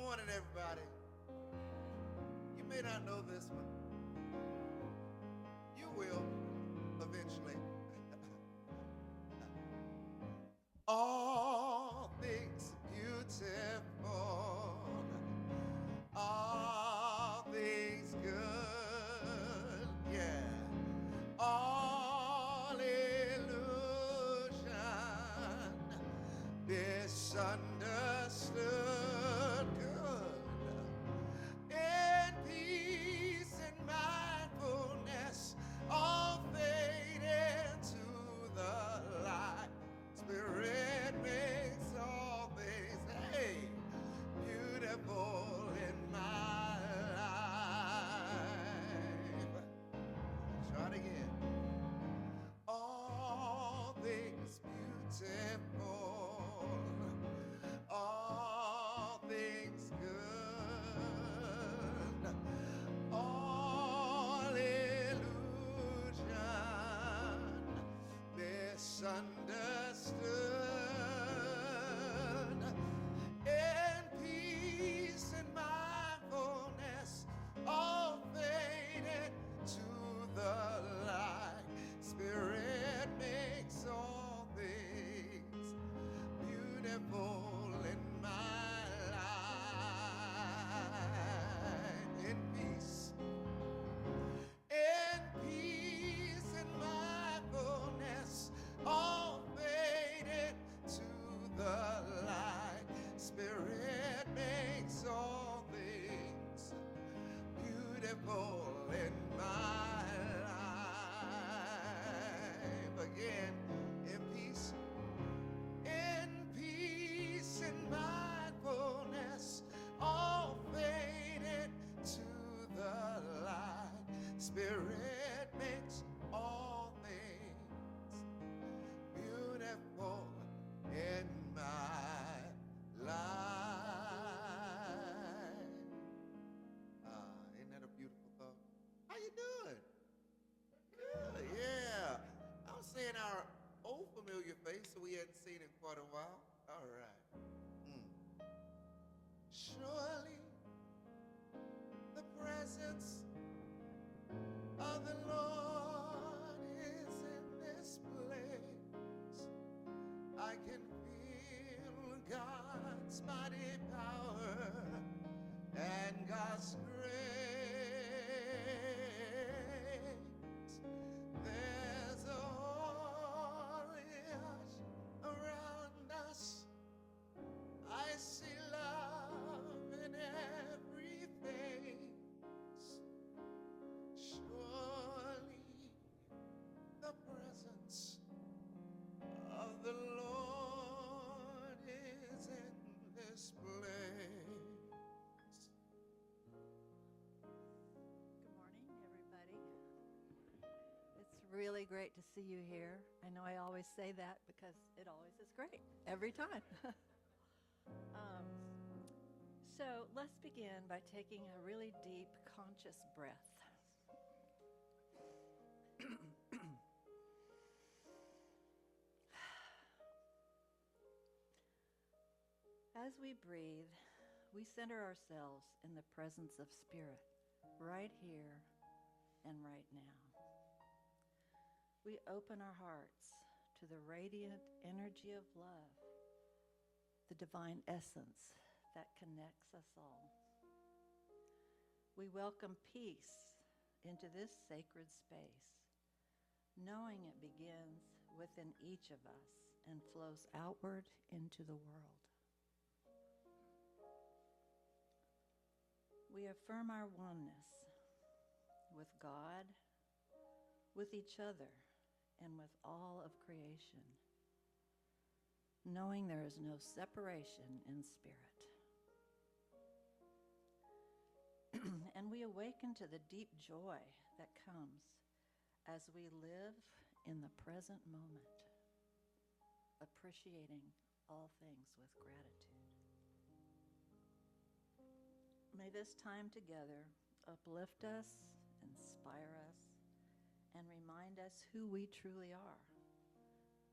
morning, everybody. You may not know this one. You will eventually. All things beautiful, all things good, yeah. All illusion, misunderstood, good. In peace and mindfulness, all fade into the light. Spirit makes all things, hey, beautiful in my life. Try it again. All things beautiful, all things good, all illusion, misunderstood. In peace and mindfulness, all faded to the light. Spirit makes all things beautiful in my life. In peace and mindfulness, all faded to the light. Spirit makes all things beautiful in my life. Again, in peace and mindfulness, all faded to the light. Spirit makes all things beautiful in my life. Ain't that a beautiful thought? How you doing? Good, yeah. I'm seeing our old familiar face that we hadn't seen in quite a while. All right. Surely the presence of the Lord is in this place. I can feel God's mighty power and God's grace. There's a holy hush around us. I see love in every face. Surely the presence of the Lord is in this place. Good morning, everybody. It's really great to see you here. I know I always say that because it always is great, every time. So let's begin by taking a really deep, conscious breath. As we breathe, we center ourselves in the presence of Spirit, right here and right now. We open our hearts to the radiant energy of love, the divine essence that connects us all. We welcome peace into this sacred space, knowing it begins within each of us and flows outward into the world. We affirm our oneness with God, with each other, and with all of creation, knowing there is no separation in spirit. And we awaken to the deep joy that comes as we live in the present moment, appreciating all things with gratitude. May this time together uplift us, inspire us, and remind us who we truly are.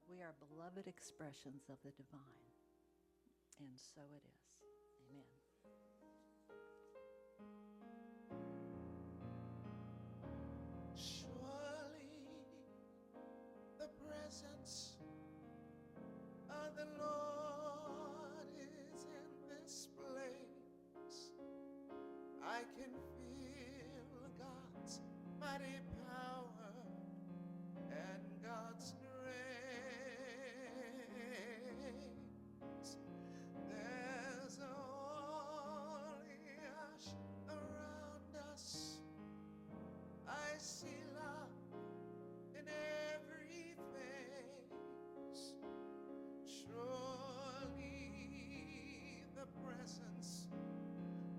We are beloved expressions of the divine, and so it is. Amen. the Lord is in this place. I can feel God's mighty power and God's grace. There's a holy hush around us. I see love in every face. Surely the presence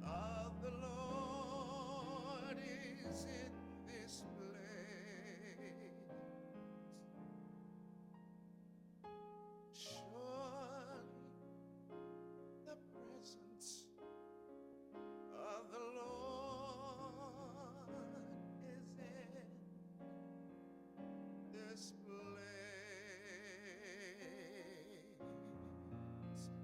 of the Lord is in this place. Surely the presence of the Lord is in this place. I love this song.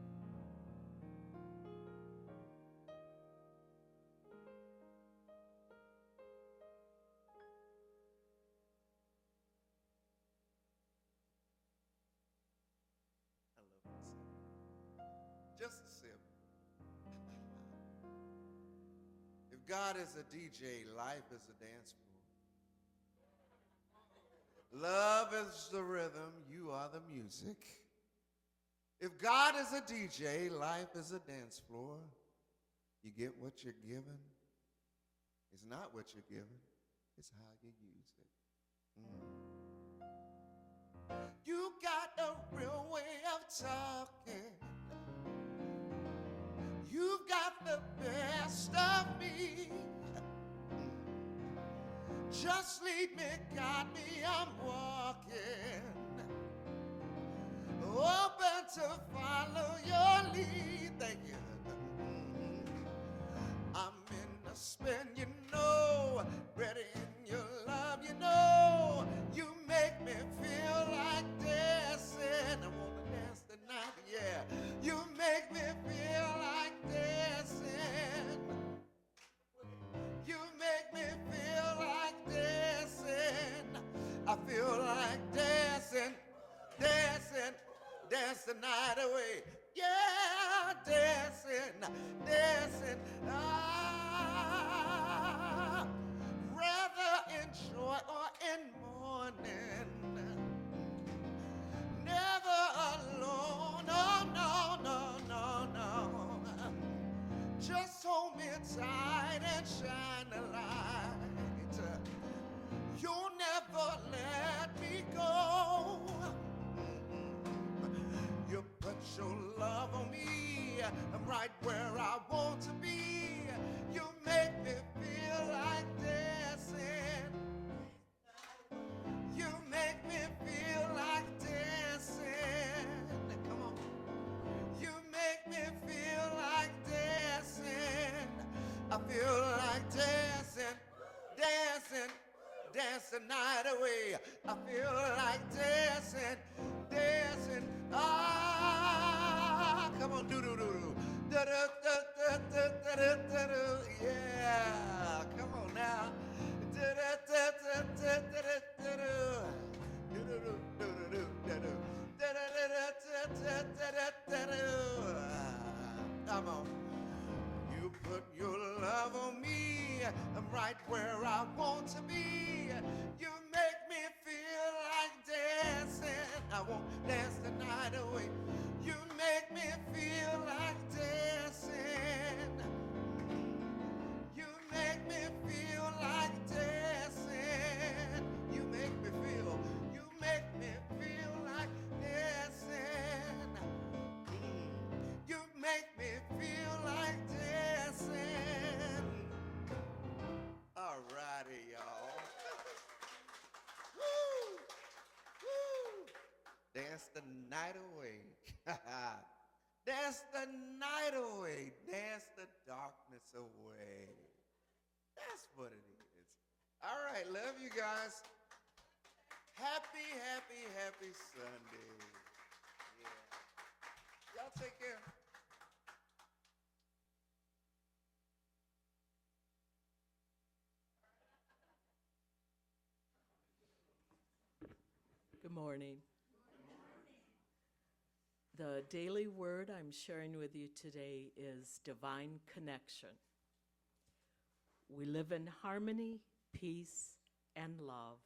Just a sip. If God is a DJ, life is a dance floor. Love is the rhythm, you are the music. If God is a DJ, life is a dance floor. You get what you're given. It's not what you're given, it's how you use it. You got a real way of talking. You've got the best of me. Just lead me, guide me, I'm walking. Open to follow your lead. Thank you. I'm in a spin, you know. Ready in your love, you know. You make me feel like dancing. I wanna dance tonight, yeah. You make me feel like dancing. You make me feel like dancing. I feel like dancing, dancing, dance the night away. Yeah, dancing, dancing. Ah, rather in joy or in mourning. Never alone, oh no, no, no, no. Just hold me tight and shine a light. You'll never let me go. You put your love on me. I'm right where I want to be. You make me feel like dancing. You make me feel like dancing. Come on. You make me feel like dancing. I feel like dancing, dancing, dance the night away. I feel like dancing, dancing. Ah, come on, do do do do. Da da da da da da da da da. Yeah, come on now. Da da da da da da da da da. Do do do do do do do. Da da da da da da da da da. Come on. You put your love on me. I'm right where I want to be. You make me feel like dancing. I won't dance the night away. You make me feel like dancing. You make me feel like dancing. You make me feel like dancing. You make me feel like dancing. All righty, y'all. Woo! Woo! Dance the night away. Dance the night away. Dance the darkness away. That's what it is. All right, love you guys. Happy, happy, happy Sunday. Yeah. Y'all take care. Good morning. The daily word I'm sharing with you today is divine connection. We live in harmony, peace, and love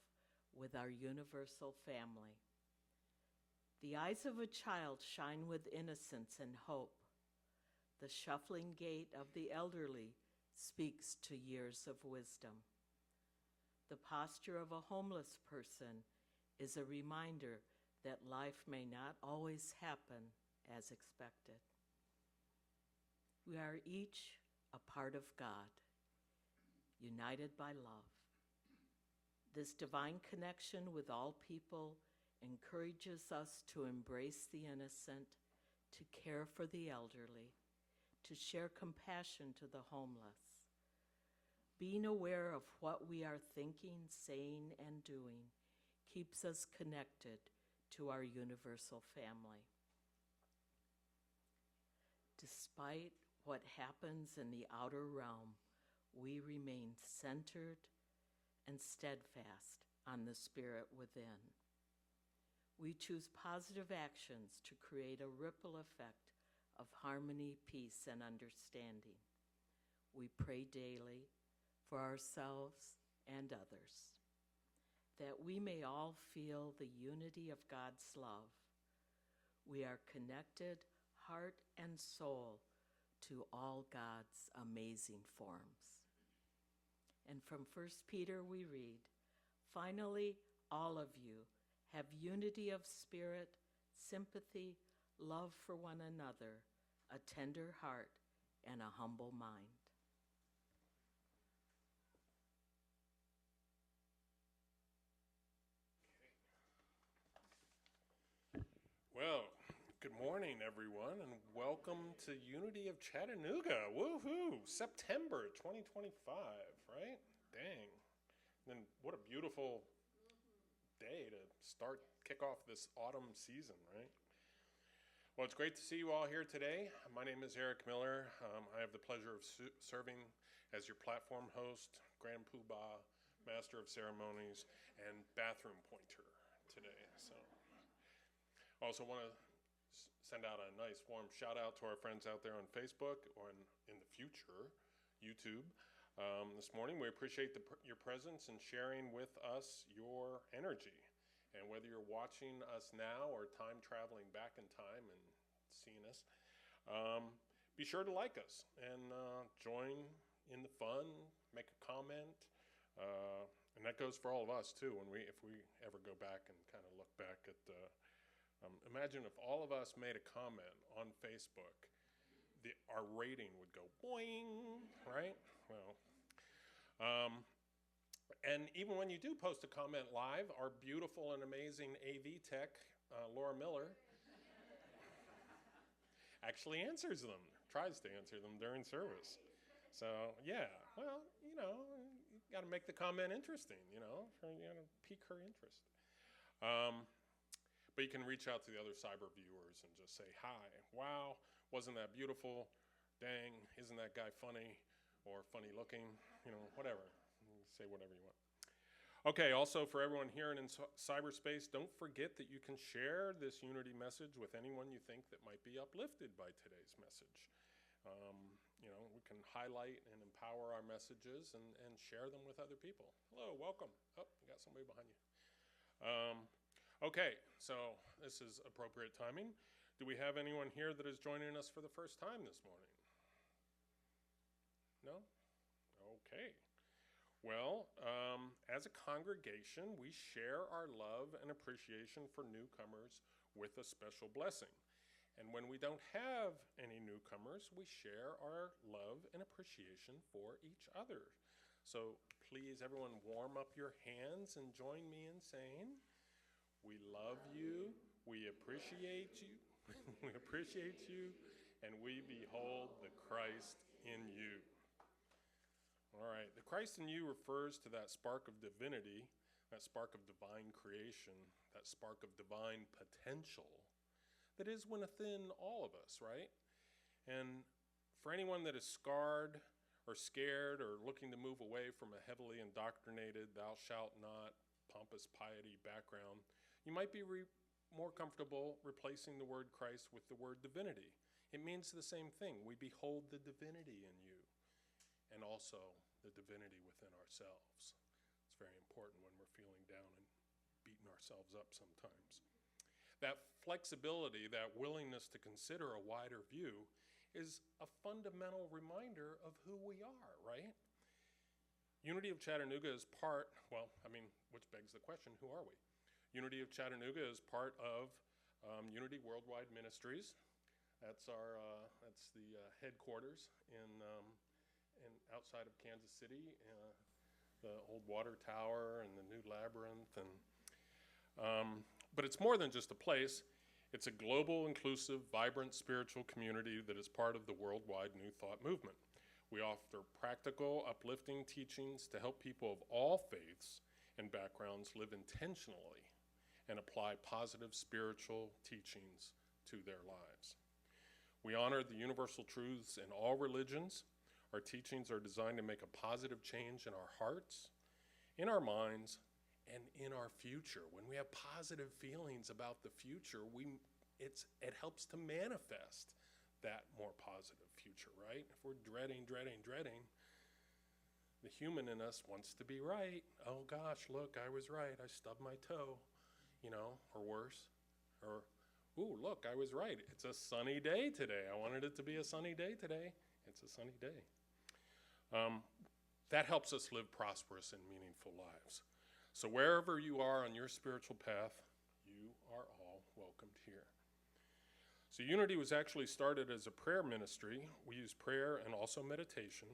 with our universal family. The eyes of a child shine with innocence and hope. The shuffling gait of the elderly speaks to years of wisdom. The posture of a homeless person is a reminder that life may not always happen as expected. We are each a part of God, united by love. This divine connection with all people encourages us to embrace the innocent, to care for the elderly, to share compassion to the homeless. Being aware of what we are thinking, saying, and doing keeps us connected to our universal family. Despite what happens in the outer realm, we remain centered and steadfast on the spirit within. We choose positive actions to create a ripple effect of harmony, peace, and understanding. We pray daily for ourselves and others, that we may all feel the unity of God's love. We are connected, heart and soul, to all God's amazing forms. And from 1 Peter we read, "Finally, all of you have unity of spirit, sympathy, love for one another, a tender heart, and a humble mind." Well, good morning, everyone, and welcome to Unity of Chattanooga. Woohoo! September 2025, right? Dang. And then what a beautiful day to kick off this autumn season, right? Well, it's great to see you all here today. My name is Eric Miller. I have the pleasure of serving as your platform host, Grand Poobah, Master of Ceremonies, and Bathroom Pointer today. So. Also want to send out a nice warm shout out to our friends out there on Facebook or in the future, YouTube. This morning we appreciate your presence and sharing with us your energy. And whether you're watching us now or time traveling back in time and seeing us, be sure to like us and join in the fun, make a comment. And that goes for all of us too, if we ever go back and kind of look back at imagine if all of us made a comment on Facebook, our rating would go boing, right? Well, and even when you do post a comment live, our beautiful and amazing AV tech, Laura Miller, actually answers them, tries to answer them during service. So yeah, well, you got to make the comment interesting, you got to pique her interest. But you can reach out to the other cyber viewers and just say, hi, wow, wasn't that beautiful? Dang, isn't that guy funny or funny looking? Whatever. Say whatever you want. Okay, also for everyone here in cyberspace, don't forget that you can share this Unity message with anyone you think that might be uplifted by today's message. We can highlight and empower our messages and share them with other people. Hello, welcome. Oh, you got somebody behind you. Okay, so this is appropriate timing. Do we have anyone here that is joining us for the first time this morning? No? Okay. Well, as a congregation, we share our love and appreciation for newcomers with a special blessing. And when we don't have any newcomers, we share our love and appreciation for each other. So please, everyone, warm up your hands and join me in saying, we love you, we appreciate you, we appreciate you, and we behold the Christ in you. All right, the Christ in you refers to that spark of divinity, that spark of divine creation, that spark of divine potential that is within all of us, right? And for anyone that is scarred or scared or looking to move away from a heavily indoctrinated, thou shalt not, pompous piety background, you might be more comfortable replacing the word Christ with the word divinity. It means the same thing. We behold the divinity in you and also the divinity within ourselves. It's very important when we're feeling down and beating ourselves up sometimes. That flexibility, that willingness to consider a wider view is a fundamental reminder of who we are, right? Unity of Chattanooga is which begs the question, who are we? Unity of Chattanooga is part of Unity Worldwide Ministries. That's the headquarters in outside of Kansas City, the old water tower and the new labyrinth, but it's more than just a place. It's a global, inclusive, vibrant spiritual community that is part of the worldwide New Thought movement. We offer practical, uplifting teachings to help people of all faiths and backgrounds live intentionally and apply positive spiritual teachings to their lives. We honor the universal truths in all religions. Our teachings are designed to make a positive change in our hearts, in our minds, and in our future. When we have positive feelings about the future, it helps to manifest that more positive future, right? If we're dreading, the human in us wants to be right. Oh gosh, look, I was right. I stubbed my toe, or worse. Or, ooh, look, I was right. It's a sunny day today. I wanted it to be a sunny day today. It's a sunny day. That helps us live prosperous and meaningful lives. So wherever you are on your spiritual path, you are all welcomed here. So Unity was actually started as a prayer ministry. We use prayer and also meditation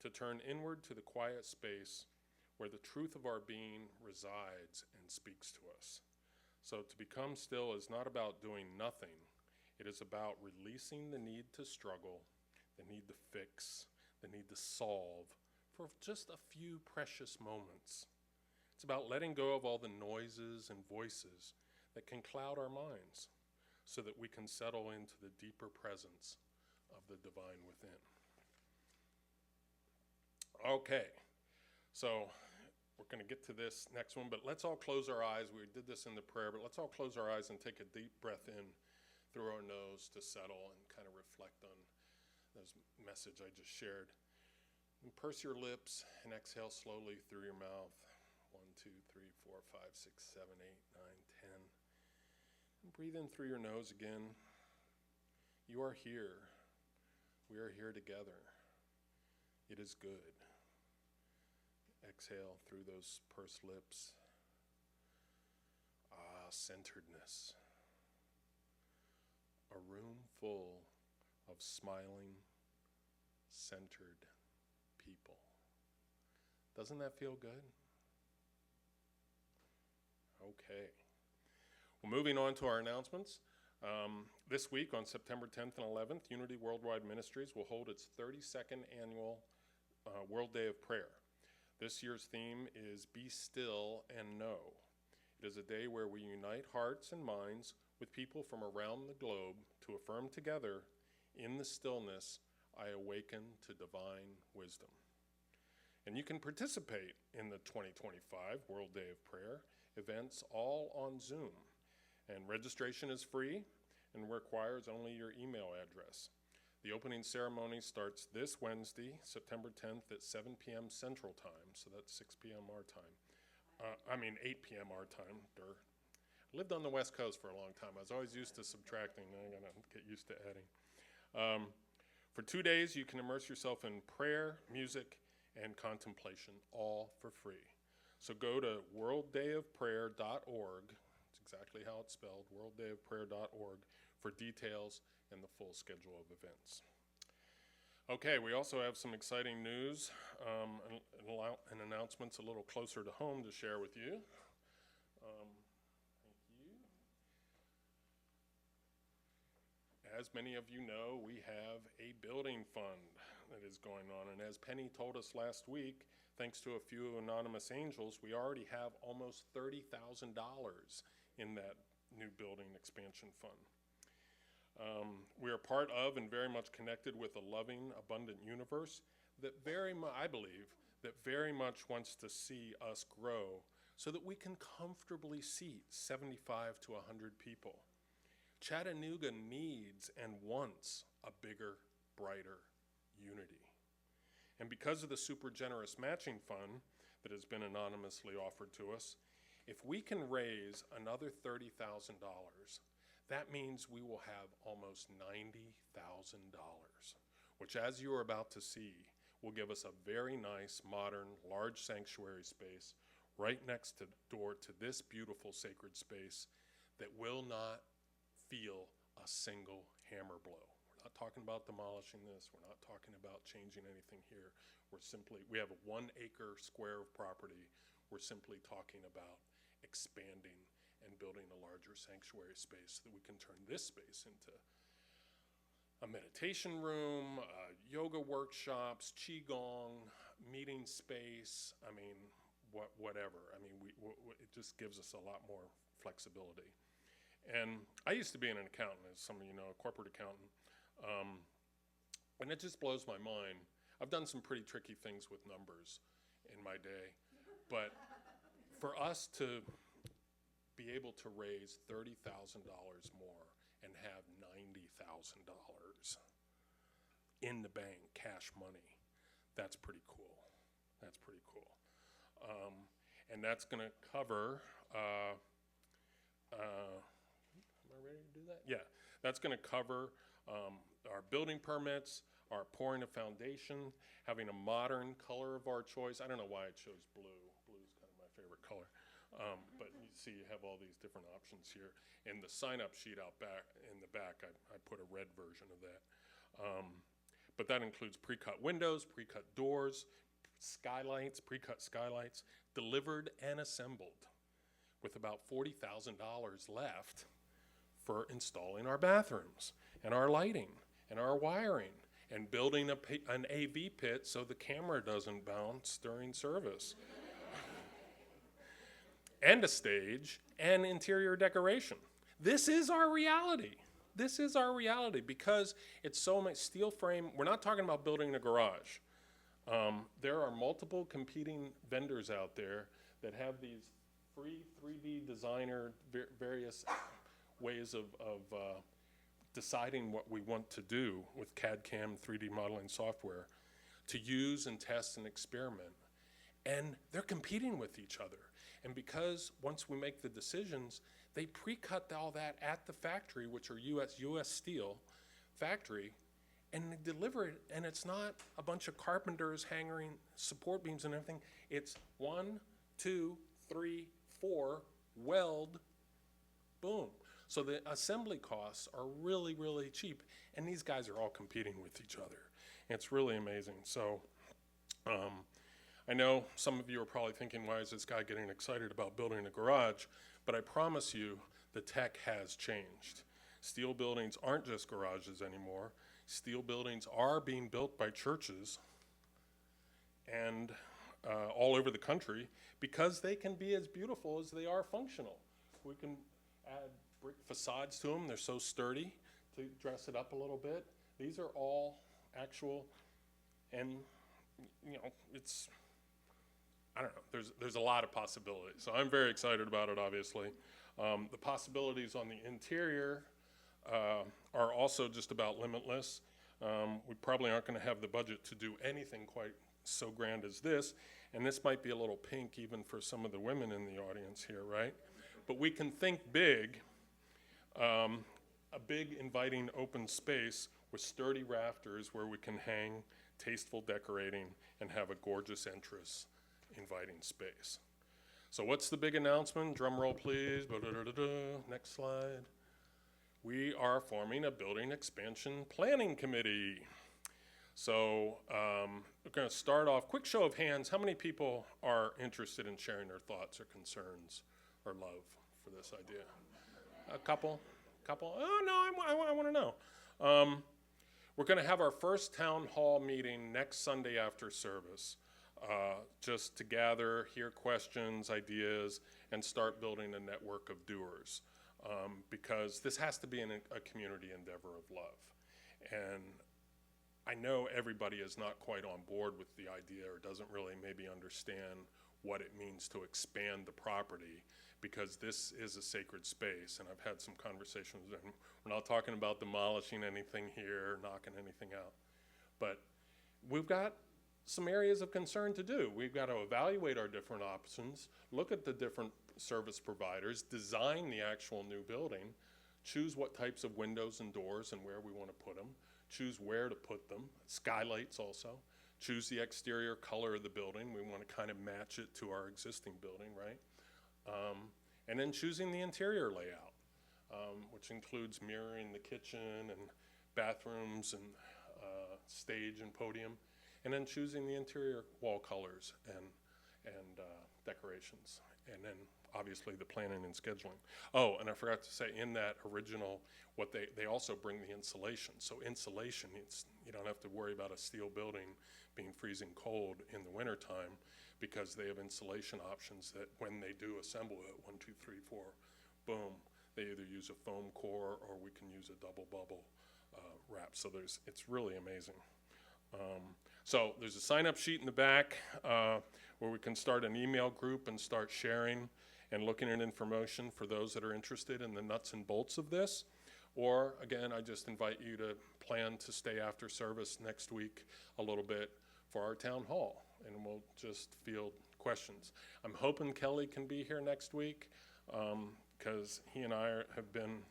to turn inward to the quiet space where the truth of our being resides and speaks to us. So to become still is not about doing nothing. It is about releasing the need to struggle, the need to fix, the need to solve for just a few precious moments. It's about letting go of all the noises and voices that can cloud our minds so that we can settle into the deeper presence of the divine within. Okay, so we're going to get to this next one, but let's all close our eyes. We did this in the prayer, but let's all close our eyes and take a deep breath in through our nose to settle and kind of reflect on this message I just shared. And purse your lips and exhale slowly through your mouth. 1, 2, 3, 4, 5, 6, 7, 8, 9, 10. And breathe in through your nose again. You are here. We are here together. It is good. Exhale through those pursed lips. Centeredness. A room full of smiling, centered people. Doesn't that feel good? Okay. Well, moving on to our announcements. This week on September 10th and 11th, Unity Worldwide Ministries will hold its 32nd annual World Day of Prayer. This year's theme is Be Still and Know. It is a day where we unite hearts and minds with people from around the globe to affirm together, in the stillness, I awaken to divine wisdom. And you can participate in the 2025 World Day of Prayer events all on Zoom. And registration is free and requires only your email address. The opening ceremony starts this Wednesday, September 10th at 7 p.m. Central Time, so that's 6 p.m. our time. 8 p.m. our time. I lived on the West Coast for a long time. I was always used to subtracting. I'm going to get used to adding. For 2 days, you can immerse yourself in prayer, music, and contemplation, all for free. So go to worlddayofprayer.org. It's exactly how it's spelled, worlddayofprayer.org, for details and the full schedule of events. Okay, we also have some exciting news and announcements a little closer to home to share with you. Thank you. As many of you know, we have a building fund that is going on, and as Penny told us last week, thanks to a few anonymous angels, we already have almost $30,000 in that new building expansion fund. We are part of and very much connected with a loving, abundant universe that I believe, that very much wants to see us grow so that we can comfortably seat 75 to 100 people. Chattanooga needs and wants a bigger, brighter Unity. And because of the super generous matching fund that has been anonymously offered to us, if we can raise another $30,000, that means we will have almost $90,000, which, as you are about to see, will give us a very nice, modern, large sanctuary space right next to the door to this beautiful sacred space that will not feel a single hammer blow. We're not talking about demolishing this. We're not talking about changing anything here. We have a 1 acre square of property. We're simply talking about expanding and building a larger sanctuary space so that we can turn this space into a meditation room, yoga workshops, qigong, meeting space. I mean, whatever. I mean, it just gives us a lot more flexibility. And I used to be an accountant, as some of you know, a corporate accountant. And it just blows my mind. I've done some pretty tricky things with numbers in my day. But for us to be able to raise $30,000 more and have $90,000 in the bank, cash money, that's pretty cool. That's pretty cool. And that's going to cover, am I ready to do that? Yeah, that's going to cover our building permits, our pouring a foundation, having a modern color of our choice. I don't know why I chose blue. Blue is kind of my favorite color. But you see you have all these different options here. In the sign-up sheet out back, in the back, I put a red version of that. But that includes pre-cut windows, pre-cut doors, skylights, pre-cut skylights, delivered and assembled, with about $40,000 left for installing our bathrooms and our lighting and our wiring and building an AV pit so the camera doesn't bounce during service. And a stage and interior decoration. This is our reality. This is our reality because it's so much steel frame. We're not talking about building a garage. There are multiple competing vendors out there that have these free 3D designer, various ways of deciding what we want to do with CAD/CAM 3D modeling software to use and test and experiment. And they're competing with each other. And because once we make the decisions, they pre-cut all that at the factory, which are US Steel factory, and they deliver it, and it's not a bunch of carpenters hanging support beams and everything. It's 1, 2, 3, 4, weld, boom. So the assembly costs are really, really cheap, and these guys are all competing with each other. It's really amazing. So I know some of you are probably thinking, why is this guy getting excited about building a garage? But I promise you, the tech has changed. Steel buildings aren't just garages anymore. Steel buildings are being built by churches and all over the country because they can be as beautiful as they are functional. We can add brick facades to them. They're so sturdy to dress it up a little bit. These are all actual, and you know, it's, I don't know, there's a lot of possibilities. So I'm very excited about it, obviously. The possibilities on the interior are also just about limitless. We probably aren't going to have the budget to do anything quite so grand as this, and this might be a little pink even for some of the women in the audience here, right? But we can think big, a big inviting open space with sturdy rafters where we can hang tasteful decorating and have a gorgeous entrance inviting space. So what's the big announcement? Drum roll, please. Next slide. We are forming a building expansion planning committee. So we're going to start off, quick show of hands, how many people are interested in sharing their thoughts or concerns or love for this idea? A couple? Oh, no, I want to know. We're going to have our first town hall meeting next Sunday after service, just to gather, hear questions, ideas, and start building a network of doers. Because this has to be a community endeavor of love. And I know everybody is not quite on board with the idea or doesn't really maybe understand what it means to expand the property, because this is a sacred space, and I've had some conversations, and we're not talking about demolishing anything here, knocking anything out, but we've got some areas of concern to do. We've got to evaluate our different options, look at the different service providers, design the actual new building, choose what types of windows and doors and where we want to put them, choose where to put them, skylights also, choose the exterior color of the building. We want to kind of match it to our existing building, right? And then choosing the interior layout, which includes mirroring the kitchen and bathrooms and stage and podium, and then choosing the interior wall colors and decorations, and then obviously the planning and scheduling. Oh, and I forgot to say, in that original, what they also bring the insulation. So insulation, you don't have to worry about a steel building being freezing cold in the wintertime, because they have insulation options that when they do assemble it, 1, 2, 3, 4, boom, they either use a foam core or we can use a double bubble wrap. So it's really amazing. So there's a sign-up sheet in the back where we can start an email group and start sharing and looking at information for those that are interested in the nuts and bolts of this. Or again, I just invite you to plan to stay after service next week a little bit for our town hall, and we'll just field questions. I'm hoping Kelly can be here next week, because he and I have been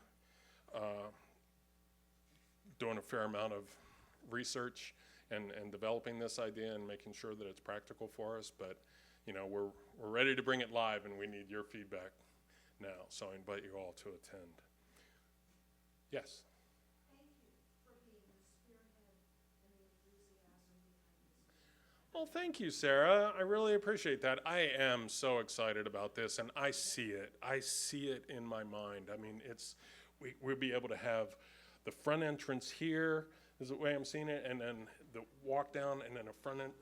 doing a fair amount of research and developing this idea and making sure that it's practical for us. But you know, we're ready to bring it live, and we need your feedback now. So I invite you all to attend. Yes. Well, thank you, Sarah. I really appreciate that. I am so excited about this, and I see it. I see it in my mind. I mean, we'll be able to have the front entrance here, is the way I'm seeing it, and then the walk down, and then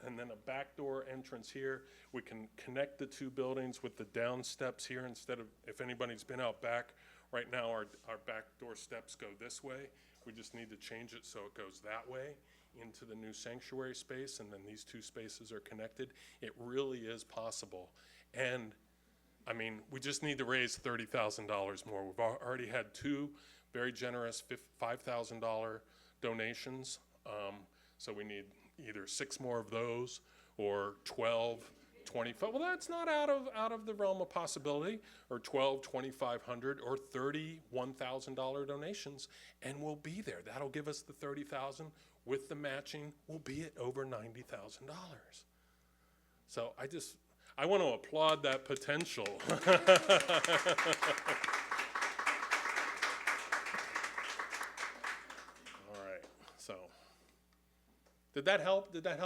and then a back door entrance here. We can connect the two buildings with the down steps here instead of, if anybody's been out back, right now our back door steps go this way. We just need to change it so it goes that way into the new sanctuary space, and then these two spaces are connected. It really is possible. And I mean, we just need to raise $30,000 more. We've already had two very generous $5,000 donations. So we need either 6 more of those, or 12, 25. Well, that's not out of the realm of possibility. Or 12, 2,500, or $31,000 donations, and we'll be there. That'll give us the 30,000. With the matching, we'll be at over $90,000. So I want to applaud that potential. All right. So, did that help? Did that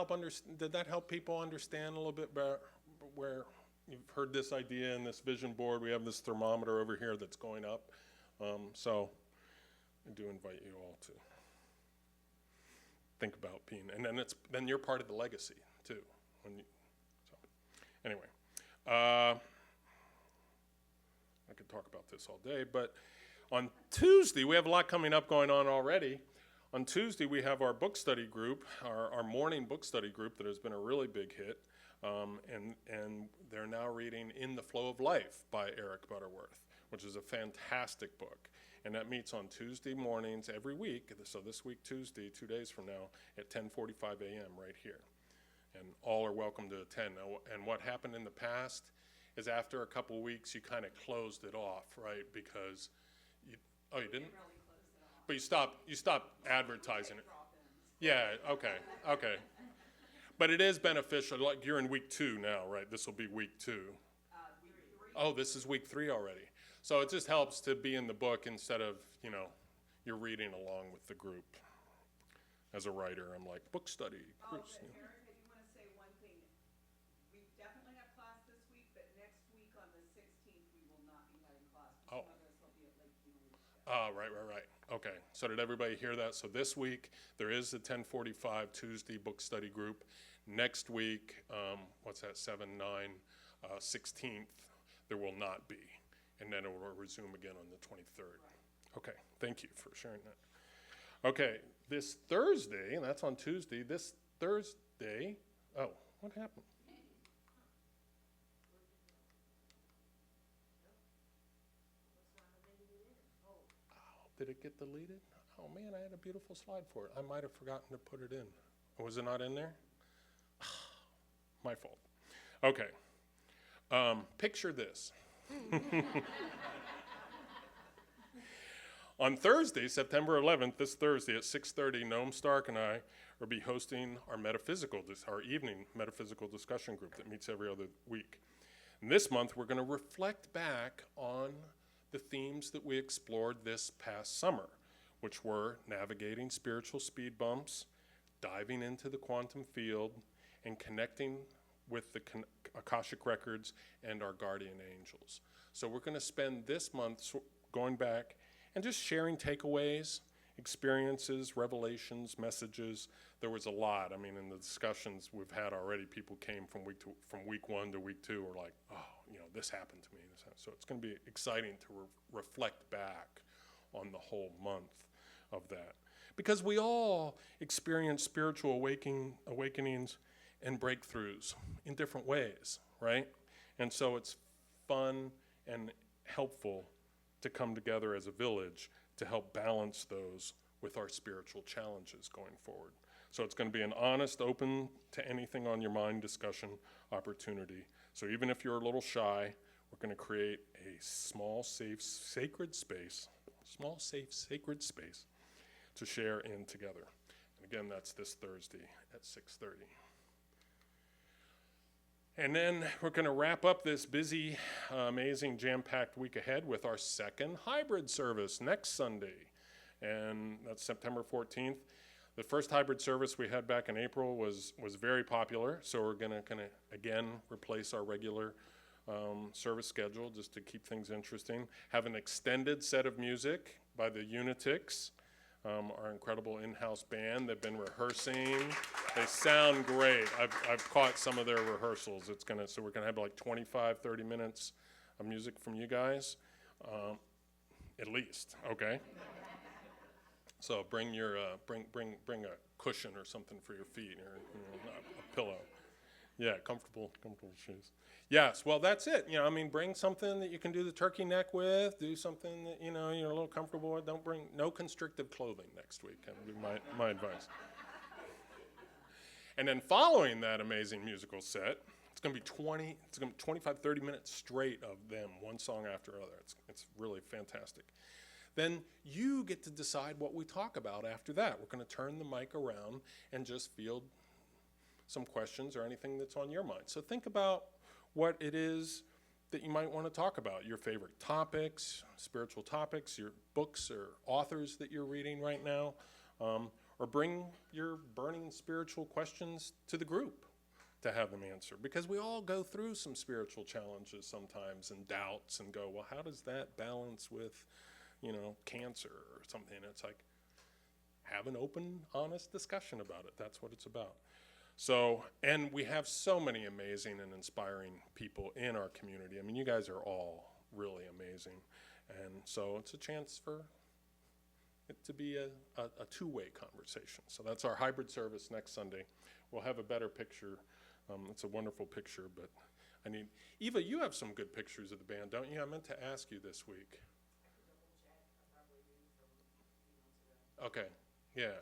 help people understand a little bit better where you've heard this idea and this vision board? We have this thermometer over here that's going up. So, I do invite you all to think about being, and then you're part of the legacy too. Anyway, I could talk about this all day, but on Tuesday, we have a lot coming up going on already. On Tuesday, we have our book study group, our morning book study group that has been a really big hit, and they're now reading In the Flow of Life by Eric Butterworth, which is a fantastic book. And that meets on Tuesday mornings every week. So this week, Tuesday, 2 days from now, at 10:45 a.m. right here. And all are welcome to attend. And what happened in the past is after a couple weeks, you kind of closed it off, right? Because you didn't? Really closed it off. But you stopped advertising it. Yeah, okay. But it is beneficial. Like, you're in week 2 now, right? This will be week 2. Week 3. Oh, this is week 3 already. So it just helps to be in the book instead of, you're reading along with the group. As a writer, I'm like, book study. Groups. But Eric, I do want to say one thing. We definitely have class this week, but next week on the 16th, we will not be having class. Oh. Some of us will be at Lake University. Oh, right. Okay, so did everybody hear that? So this week, there is the 10:45 Tuesday book study group. Next week, 7, 9, 16th, there will not be. And then it will resume again on the 23rd. Right. Okay, thank you for sharing that. Okay, this Thursday, and that's on Tuesday, this Thursday, oh, what happened? Did it get deleted? Oh man, I had a beautiful slide for it. I might have forgotten to put it in. Was it not in there? My fault. Okay. Picture this. On Thursday, September 11th, this Thursday at 6:30, Noam Stark and I will be hosting our evening metaphysical discussion group that meets every other week. And this month, we're going to reflect back on the themes that we explored this past summer, which were navigating spiritual speed bumps, diving into the quantum field, and connecting with the Akashic records and our guardian angels. So we're going to spend this month going back and just sharing takeaways, experiences, revelations, messages. There was a lot. I mean, in the discussions we've had already, people came from week 1 to week 2 were like, oh, this happened to me. So it's going to be exciting to reflect back on the whole month of that. Because we all experience spiritual awakenings and breakthroughs in different ways, right? And so it's fun and helpful to come together as a village to help balance those with our spiritual challenges going forward. So it's going to be an honest, open to anything on your mind discussion opportunity. So even if you're a little shy, we're going to create a small, safe, sacred space to share in together. And again, that's this Thursday at 6:30. And then we're going to wrap up this busy, amazing, jam-packed week ahead with our second hybrid service next Sunday. And that's September 14th. The first hybrid service we had back in April was very popular, so we're going to again replace our regular service schedule just to keep things interesting. Have an extended set of music by the Unitics, our incredible in-house band. They've been rehearsing. They sound great. I've caught some of their rehearsals. So we're gonna have like 25, 30 minutes of music from you guys, at least. Okay. So bring a cushion or something for your feet, or a pillow. Yeah, comfortable shoes. Yes, well, that's it. Bring something that you can do the turkey neck with. Do something that you're a little comfortable with. Don't bring no constrictive clothing next week. That would be my advice. And then following that amazing musical set, it's going to be 25, 30 minutes straight of them, one song after another. It's really fantastic. Then you get to decide what we talk about after that. We're going to turn the mic around and just field some questions or anything that's on your mind. So think about what it is that you might want to talk about, your favorite topics, spiritual topics, your books or authors that you're reading right now, or bring your burning spiritual questions to the group to have them answer. Because we all go through some spiritual challenges sometimes and doubts and go, well, how does that balance with, cancer or something? It's like, have an open, honest discussion about it. That's what it's about. So, and we have so many amazing and inspiring people in our community. You guys are all really amazing. And so it's a chance for it to be a two-way conversation. So that's our hybrid service next Sunday. We'll have a better picture. It's a wonderful picture, but Eva, you have some good pictures of the band, don't you? I meant to ask you this week. Okay, yeah.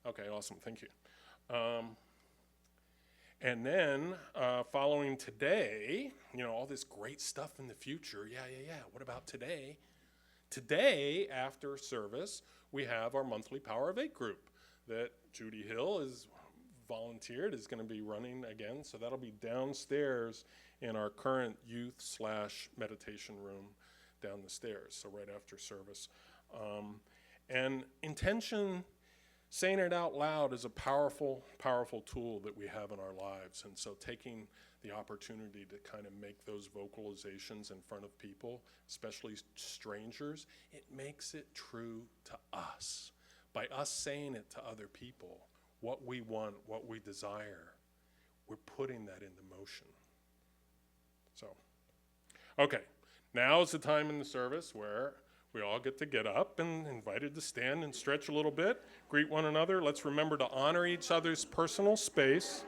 Okay, awesome, thank you. And then following today, all this great stuff in the future. Yeah. What about today? Today, after service, we have our monthly Power of 8 group that Judy Hill is volunteered, is going to be running again. So that'll be downstairs in our current youth/meditation room down the stairs, so right after service. And intention, saying it out loud, is a powerful, powerful tool that we have in our lives. And so taking the opportunity to kind of make those vocalizations in front of people, especially strangers, it makes it true to us. By us saying it to other people, what we want, what we desire, we're putting that into motion. So, okay, now is the time in the service where we all get up and invited to stand and stretch a little bit, greet one another. Let's remember to honor each other's personal space.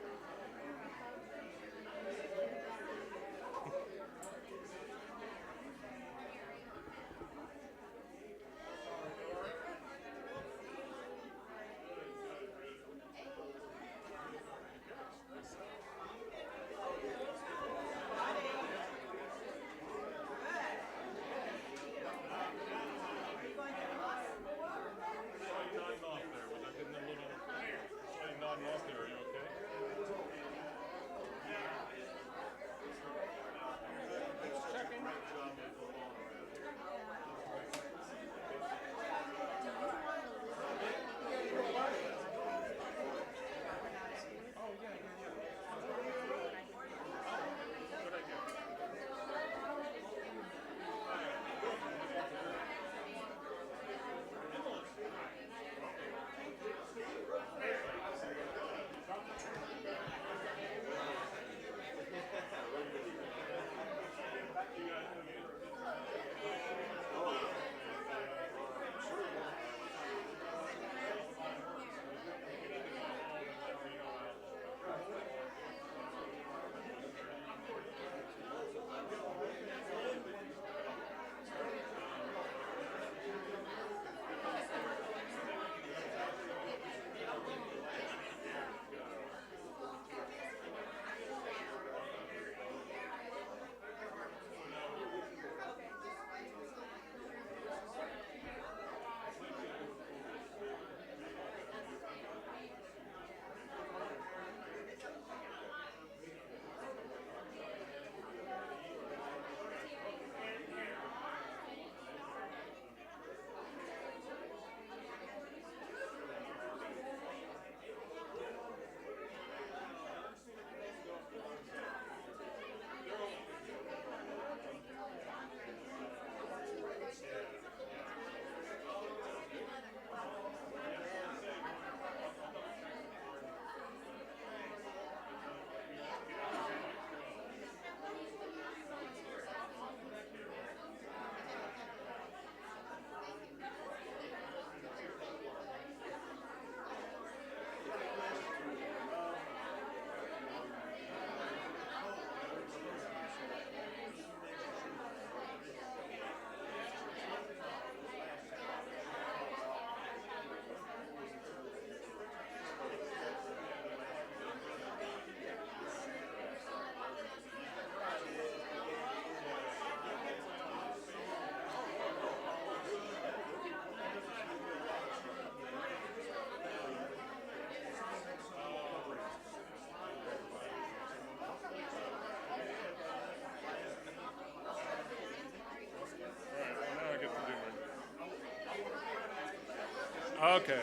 Okay.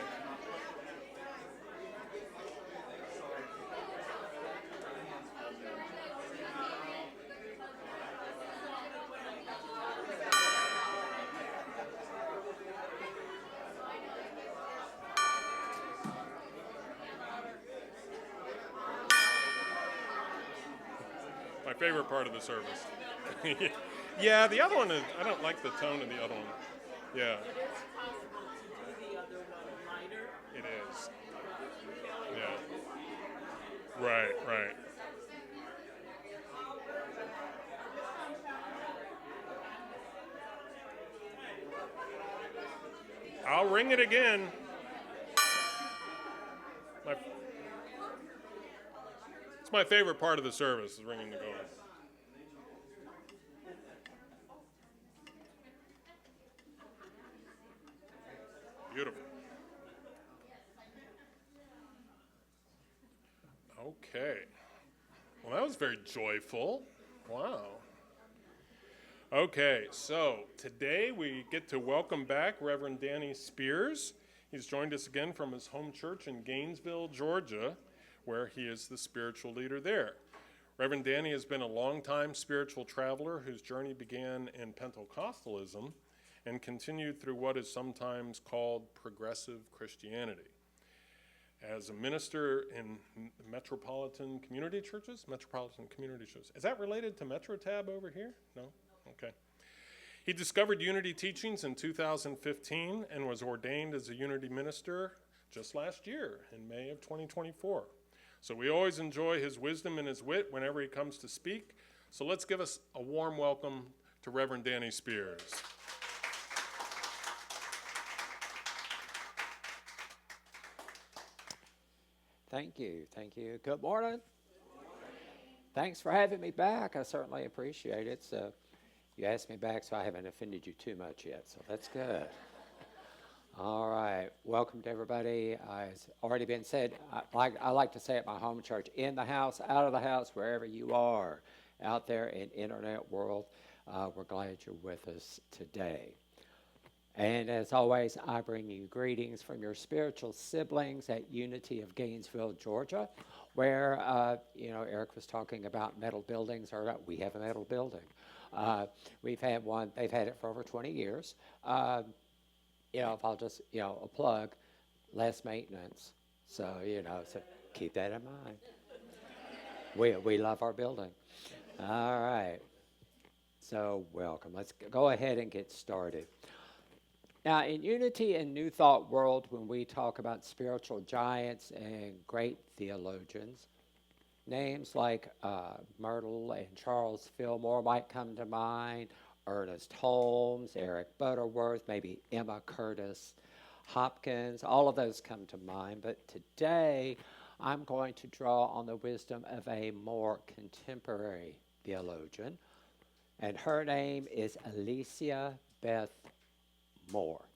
My favorite part of the service. Yeah, the other one is, I don't like the tone of the other one. Yeah, It is possible to do the other one lighter. it is. Yeah. Right, right. I'll ring it again. My, it's my favorite part of the service is ringing the gong. Beautiful. Okay. Well, that was very joyful. Wow. Okay, so today we get to welcome back Rev Danny Spears. He's joined us again from his home church in Gainesville, Georgia, where he is the spiritual leader there. Rev Danny has been a longtime spiritual traveler whose journey began in Pentecostalism and continued through what is sometimes called progressive Christianity. As a minister in metropolitan community churches. Is that related to MetroTab over here? No? Okay. He discovered Unity teachings in 2015 and was ordained as a Unity minister just last year in May of 2024. So we always enjoy his wisdom and his wit whenever he comes to speak. So let's give us a warm welcome to Reverend Danny Spears. Thank you. Thank you. Good morning. Thanks for having me back. I certainly appreciate it. So you asked me back, so I haven't offended you too much yet. So that's good. All right. Welcome to everybody. As already been said, I like to say at my home church, in the house, out of the house, wherever you are out there in internet world, we're glad you're with us today. And as always, I bring you greetings from your spiritual siblings at Unity of Gainesville, Georgia, where, Eric was talking about metal buildings, or we have a metal building. We've had one, they've had it for over 20 years. If I'll just, a plug, less maintenance. So, so keep that in mind. We love our building. All right. So welcome. Let's go ahead and get started. Now, in Unity and New Thought world, when we talk about spiritual giants and great theologians, names like Myrtle and Charles Fillmore might come to mind, Ernest Holmes, Eric Butterworth, maybe Emma Curtis Hopkins, all of those come to mind. But today, I'm going to draw on the wisdom of a more contemporary theologian, and her name is Alicia Beth Moore.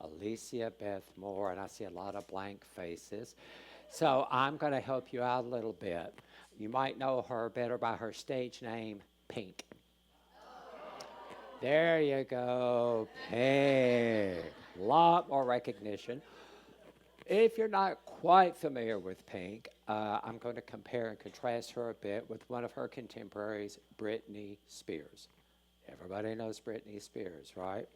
Alicia Beth Moore, and I see a lot of blank faces. So I'm going to help you out a little bit. You might know her better by her stage name, Pink. There you go, Pink. A lot more recognition. If you're not quite familiar with Pink, I'm going to compare and contrast her a bit with one of her contemporaries, Britney Spears. Everybody knows Britney Spears, right?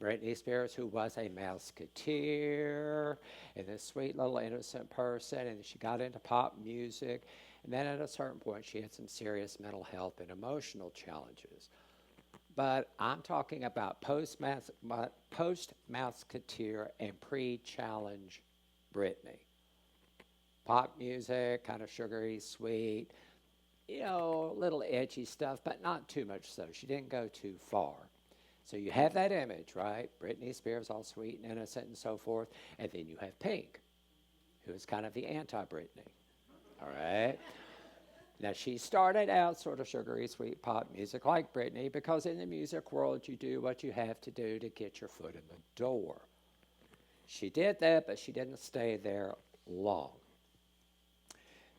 Britney Spears, who was a Mouseketeer and this sweet little innocent person, and she got into pop music. And then at a certain point, she had some serious mental health and emotional challenges. But I'm talking about post-Mouseketeer and pre-challenge Britney. Pop music, kind of sugary, sweet, little edgy stuff, but not too much so. She didn't go too far. So you have that image, right? Britney Spears, all sweet and innocent and so forth. And then you have Pink, who is kind of the anti-Britney. All right? Now, she started out sort of sugary, sweet pop music like Britney, because in the music world, you do what you have to do to get your foot in the door. She did that, but she didn't stay there long,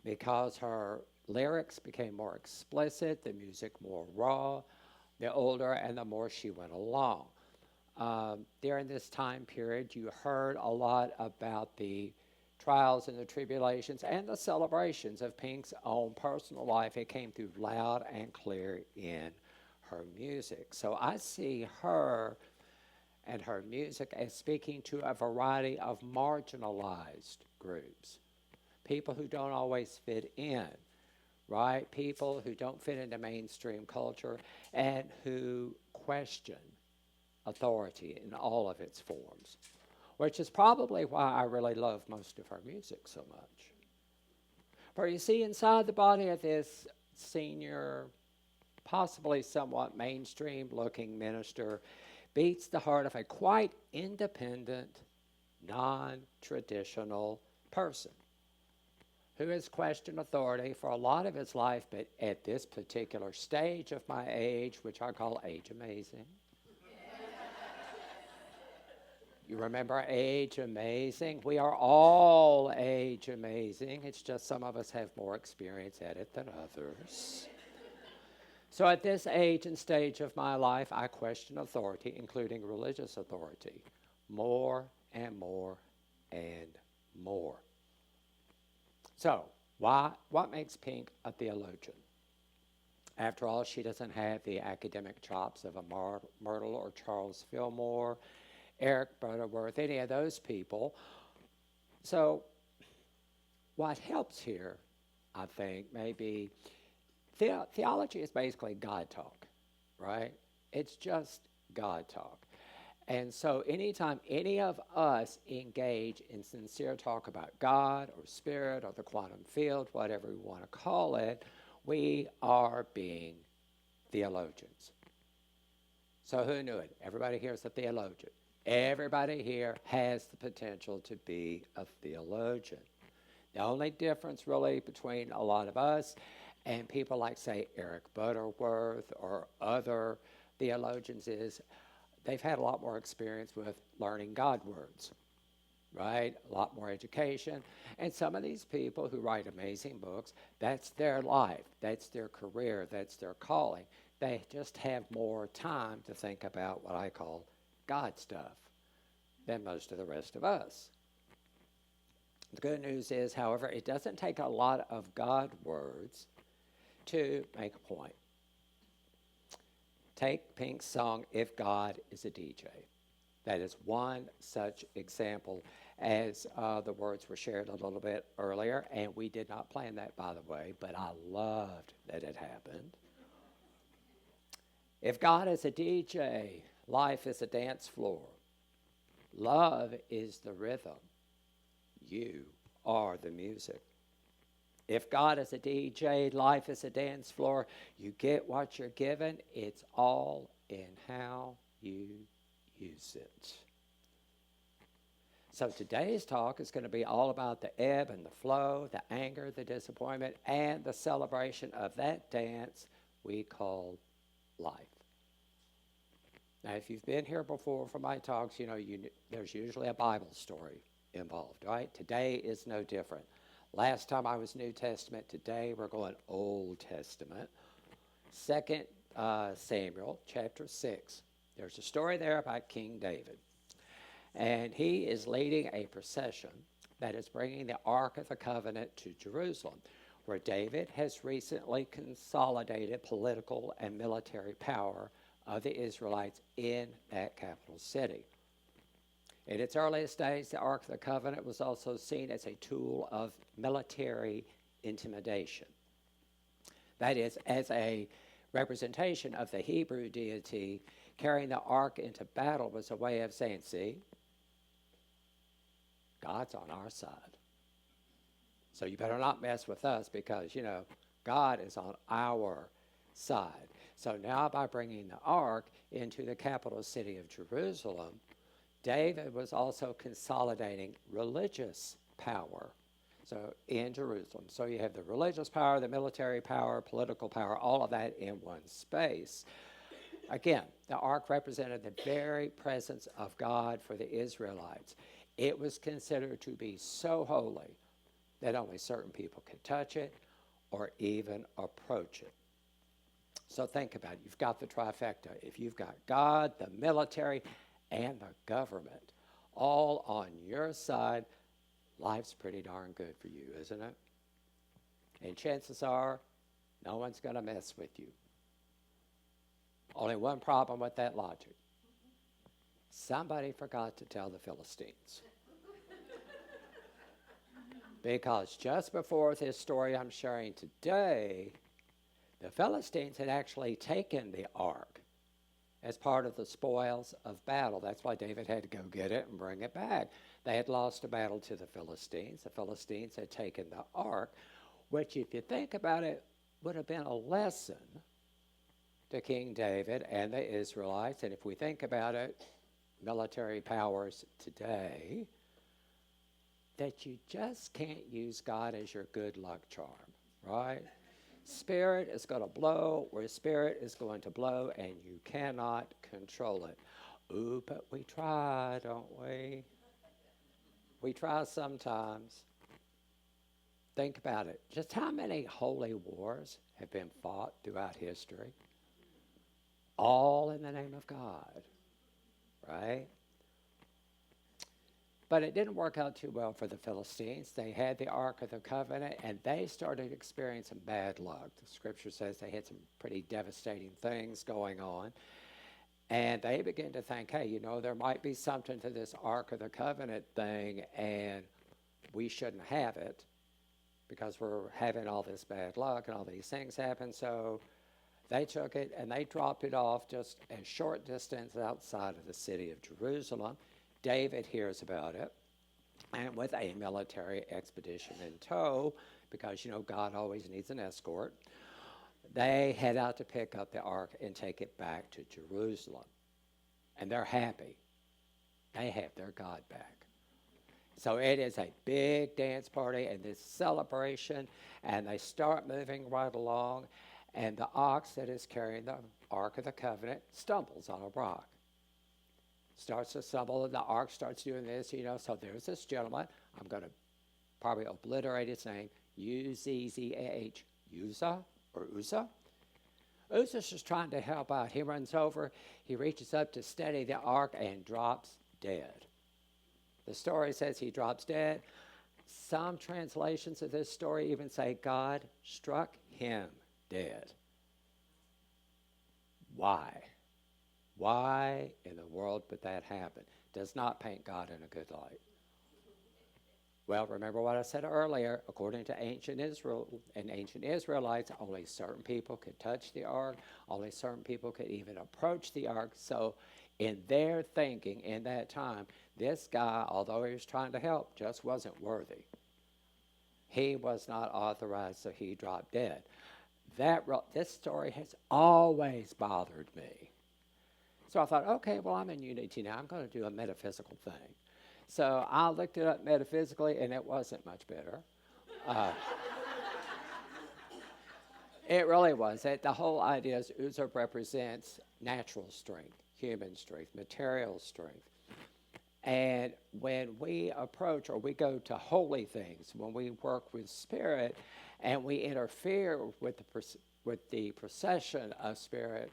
because her lyrics became more explicit, the music more raw, the older and the more she went along. during this time period, you heard a lot about the trials and the tribulations and the celebrations of Pink's own personal life. It came through loud and clear in her music. So I see her and her music as speaking to a variety of marginalized groups, people who don't always fit in, right? People who don't fit into mainstream culture and who question authority in all of its forms, which is probably why I really love most of her music so much. For you see, inside the body of this senior, possibly somewhat mainstream-looking minister beats the heart of a quite independent, non-traditional person who has questioned authority for a lot of his life, but at this particular stage of my age, which I call age amazing. You remember age amazing? We are all age amazing. It's just some of us have more experience at it than others. So at this age and stage of my life, I question authority, including religious authority, more and more and more. So what makes Pink a theologian? After all, she doesn't have the academic chops of a Myrtle or Charles Fillmore, Eric Butterworth, any of those people. So what helps here, I think, maybe theology is basically God talk, right? It's just God talk. And so anytime any of us engage in sincere talk about God or spirit or the quantum field, whatever we want to call it, we are being theologians. So who knew it? Everybody here is a theologian. Everybody here has the potential to be a theologian. The only difference really between a lot of us and people like, say, Eric Butterworth or other theologians is they've had a lot more experience with learning God words, right? A lot more education. And some of these people who write amazing books, that's their life, that's their career, that's their calling. They just have more time to think about what I call God stuff than most of the rest of us. The good news is, however, it doesn't take a lot of God words to make a point. Take Pink's song, If God is a DJ. That is one such example, as the words were shared a little bit earlier, and we did not plan that, by the way, but I loved that it happened. If God is a DJ, life is a dance floor. Love is the rhythm. You are the music. If God is a DJ, life is a dance floor. You get what you're given. It's all in how you use it. So today's talk is going to be all about the ebb and the flow, the anger, the disappointment, and the celebration of that dance we call life. Now, if you've been here before for my talks, there's usually a Bible story involved, right? Today is no different. Last time I was New Testament. Today we're going Old Testament. 2 Samuel chapter 6. There's a story there about King David. And he is leading a procession that is bringing the Ark of the Covenant to Jerusalem, where David has recently consolidated political and military power of the Israelites in that capital city. In its earliest days, the Ark of the Covenant was also seen as a tool of military intimidation. That is, as a representation of the Hebrew deity, carrying the Ark into battle was a way of saying, see, God's on our side. So you better not mess with us because, God is on our side. So now by bringing the Ark into the capital city of Jerusalem, David was also consolidating religious power in Jerusalem. So you have the religious power, the military power, political power, all of that in one space. Again, the Ark represented the very presence of God for the Israelites. It was considered to be so holy that only certain people could touch it or even approach it. So think about it. You've got the trifecta. If you've got God, the military, and the government all on your side, life's pretty darn good for you, isn't it? And chances are, no one's going to mess with you. Only one problem with that logic. Somebody forgot to tell the Philistines. Because just before this story I'm sharing today, the Philistines had actually taken the ark as part of the spoils of battle. That's why David had to go get it and bring it back. They had lost a battle to the Philistines. The Philistines had taken the ark, which, if you think about it, would have been a lesson to King David and the Israelites. And if we think about it, military powers today, that you just can't use God as your good luck charm, right? Spirit is going to blow where spirit is going to blow, and you cannot control it. Ooh, but we try, don't we? We try sometimes. Think about it. Just how many holy wars have been fought throughout history? All in the name of God, right? But it didn't work out too well for the Philistines. They had the Ark of the Covenant, and they started experiencing bad luck. The scripture says they had some pretty devastating things going on. And they began to think, hey, you know, there might be something to this Ark of the Covenant thing, and we shouldn't have it because we're having all this bad luck and all these things happen. So they took it and they dropped it off just a short distance outside of the city of Jerusalem. David hears about it, and with a military expedition in tow, because, you know, God always needs an escort, they head out to pick up the ark and take it back to Jerusalem. And they're happy. They have their God back. So it is a big dance party and this celebration, and they start moving right along, and the ox that is carrying the Ark of the Covenant stumbles on a rock. Starts to stumble, and the ark starts doing this, you know. So there's this gentleman. I'm going to probably obliterate his name. U-Z-Z-A-H. Uzzah or Uzzah. Uzzah's just trying to help out. He runs over. He reaches up to steady the ark and drops dead. The story says he drops dead. Some translations of this story even say God struck him dead. Why? Why in the world would that happen? Does not paint God in a good light. Well, remember what I said earlier. According to ancient Israel and ancient Israelites, only certain people could touch the ark. Only certain people could even approach the ark. So in their thinking in that time, this guy, although he was trying to help, just wasn't worthy. He was not authorized, so he dropped dead. This story has always bothered me. So I thought, okay, well, I'm in Unity now. I'm going to do a metaphysical thing. So I looked it up metaphysically, and it wasn't much better. It really was. The whole idea is Uzzah represents natural strength, human strength, material strength. And when we approach or we go to holy things, when we work with spirit and we interfere with the procession of spirit,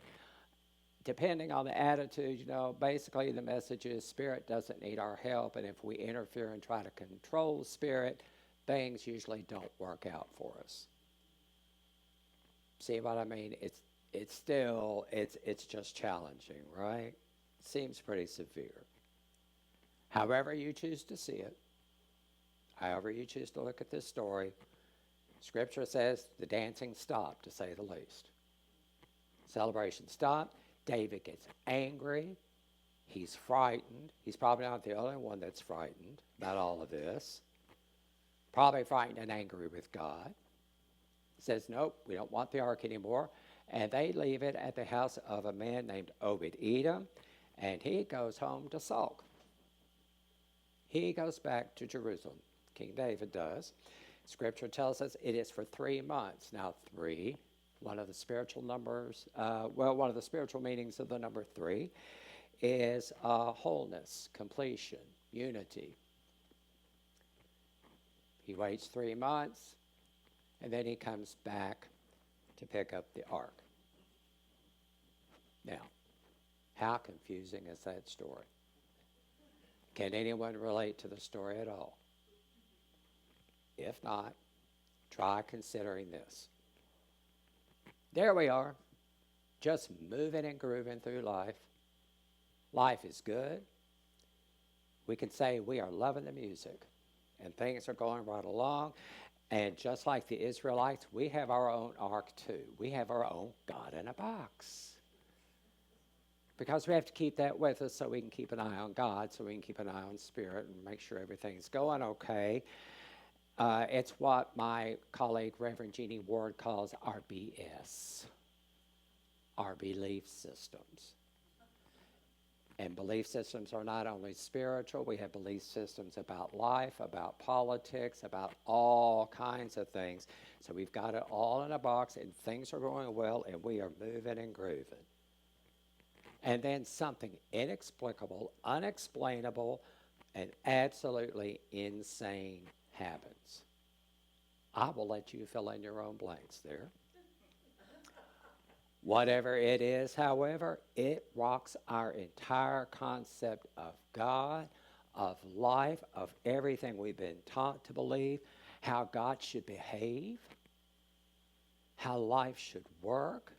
depending on the attitude, you know, basically the message is spirit doesn't need our help, and if we interfere and try to control spirit, things usually don't work out for us. See what I mean? It's just challenging, right? Seems pretty severe. However you choose to see it, however you choose to look at this story, Scripture says the dancing stopped, to say the least. Celebration stopped. David gets angry. He's frightened. He's probably not the only one that's frightened about all of this. Probably frightened and angry with God. Says, nope, we don't want the ark anymore. And they leave it at the house of a man named Obed-Edom, and he goes home to sulk. He goes back to Jerusalem. King David does. Scripture tells us it is for 3 months. Now, 3, one of the spiritual numbers, one of the spiritual meanings of the number 3 is wholeness, completion, unity. He waits 3 months, and then he comes back to pick up the ark. Now, how confusing is that story? Can anyone relate to the story at all? If not, try considering this. There we are, just moving and grooving through life. Life is good. We can say we are loving the music, and things are going right along. And just like the Israelites, we have our own ark too. We have our own God in a box. Because we have to keep that with us so we can keep an eye on God, so we can keep an eye on Spirit and make sure everything's going okay. It's what my colleague, Reverend Jeannie Ward, calls our BS, our belief systems. And belief systems are not only spiritual, we have belief systems about life, about politics, about all kinds of things. So we've got it all in a box, and things are going well, and we are moving and grooving. And then something inexplicable, unexplainable, and absolutely insane happens. I will let you fill in your own blanks there. Whatever it is, however, it rocks our entire concept of God, of life, of everything we've been taught to believe, how God should behave, how life should work.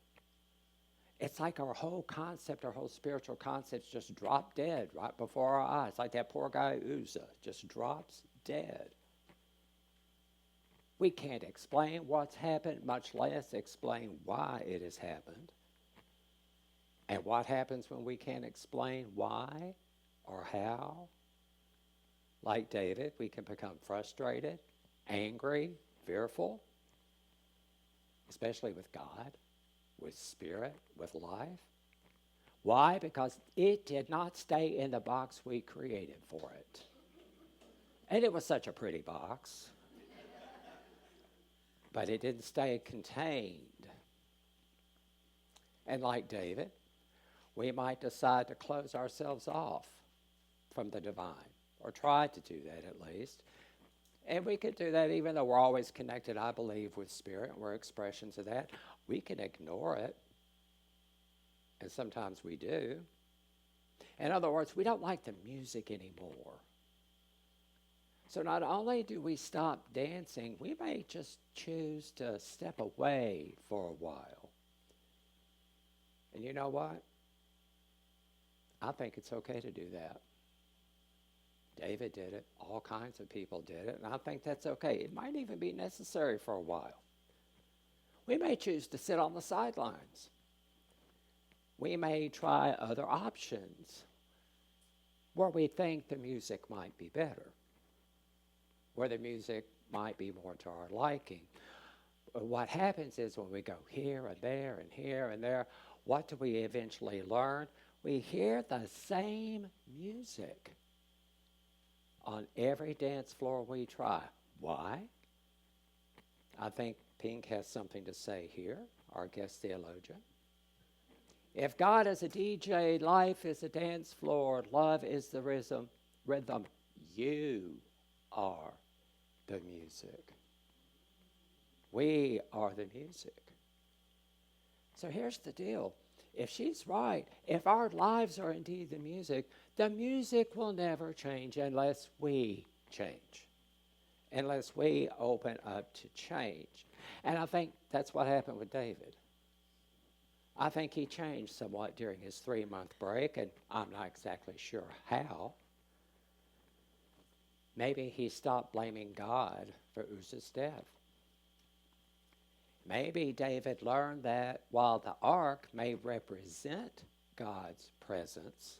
It's like our whole concept, our whole spiritual concept just dropped dead right before our eyes, like that poor guy Uzzah just drops dead. We can't explain what's happened, much less explain why it has happened. And what happens when we can't explain why or how? Like David, we can become frustrated, angry, fearful, especially with God, with Spirit, with life. Why? Because it did not stay in the box we created for it. And it was such a pretty box. But it didn't stay contained. And like David, we might decide to close ourselves off from the divine, or try to do that at least. And we could do that even though we're always connected, I believe, with Spirit, and we're expressions of that. We can ignore it, and sometimes we do. In other words, we don't like the music anymore. So not only do we stop dancing, we may just choose to step away for a while. And you know what? I think it's okay to do that. David did it. All kinds of people did it. And I think that's okay. It might even be necessary for a while. We may choose to sit on the sidelines. We may try other options where we think the music might be better, where the music might be more to our liking. What happens is when we go here and there and here and there, what do we eventually learn? We hear the same music on every dance floor we try. Why? I think Pink has something to say here, our guest theologian. If God is a DJ, life is a dance floor, love is the rhythm, you are the music. We are the music. So here's the deal. If she's right, if our lives are indeed the music will never change unless we change, unless we open up to change. And I think that's what happened with David. I think he changed somewhat during his 3-month break, and I'm not exactly sure how. Maybe he stopped blaming God for Uzzah's death. Maybe David learned that while the ark may represent God's presence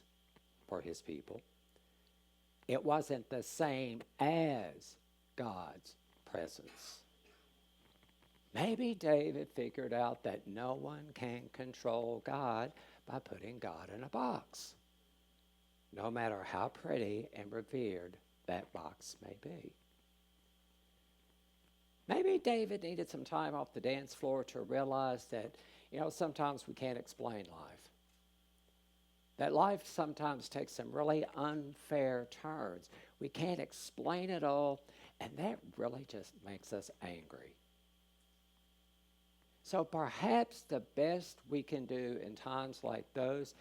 for his people, it wasn't the same as God's presence. Maybe David figured out that no one can control God by putting God in a box, no matter how pretty and revered that box may be. Maybe David needed some time off the dance floor to realize that, sometimes we can't explain life. That life sometimes takes some really unfair turns. We can't explain it all, and that really just makes us angry. So perhaps the best we can do in times like those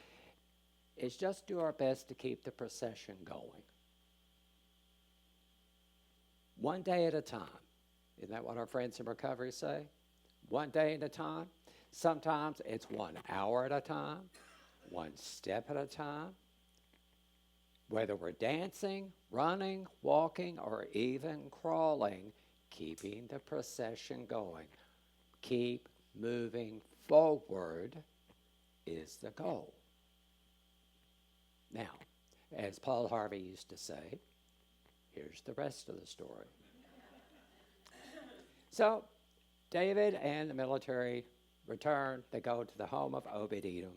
is just do our best to keep the procession going. one day at a time. Isn't that what our friends in recovery say? One day at a time. Sometimes it's 1 hour at a time, one step at a time. Whether we're dancing, running, walking, or even crawling, keeping the procession going. Keep moving forward is the goal. Now, as Paul Harvey used to say, here's the rest of the story. So, David and the military return. They go to the home of Obed-Edom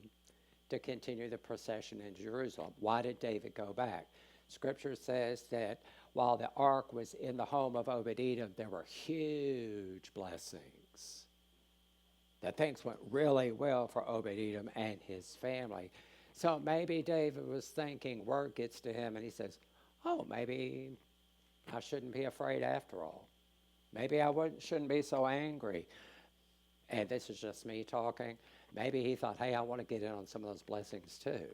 to continue the procession in Jerusalem. Why did David go back? Scripture says that while the ark was in the home of Obed-Edom, there were huge blessings. That things went really well for Obed-Edom and his family. So maybe David was thinking, word gets to him, and he says, oh, maybe I shouldn't be afraid after all. Maybe I shouldn't be so angry. And this is just me talking. Maybe he thought, hey, I want to get in on some of those blessings too,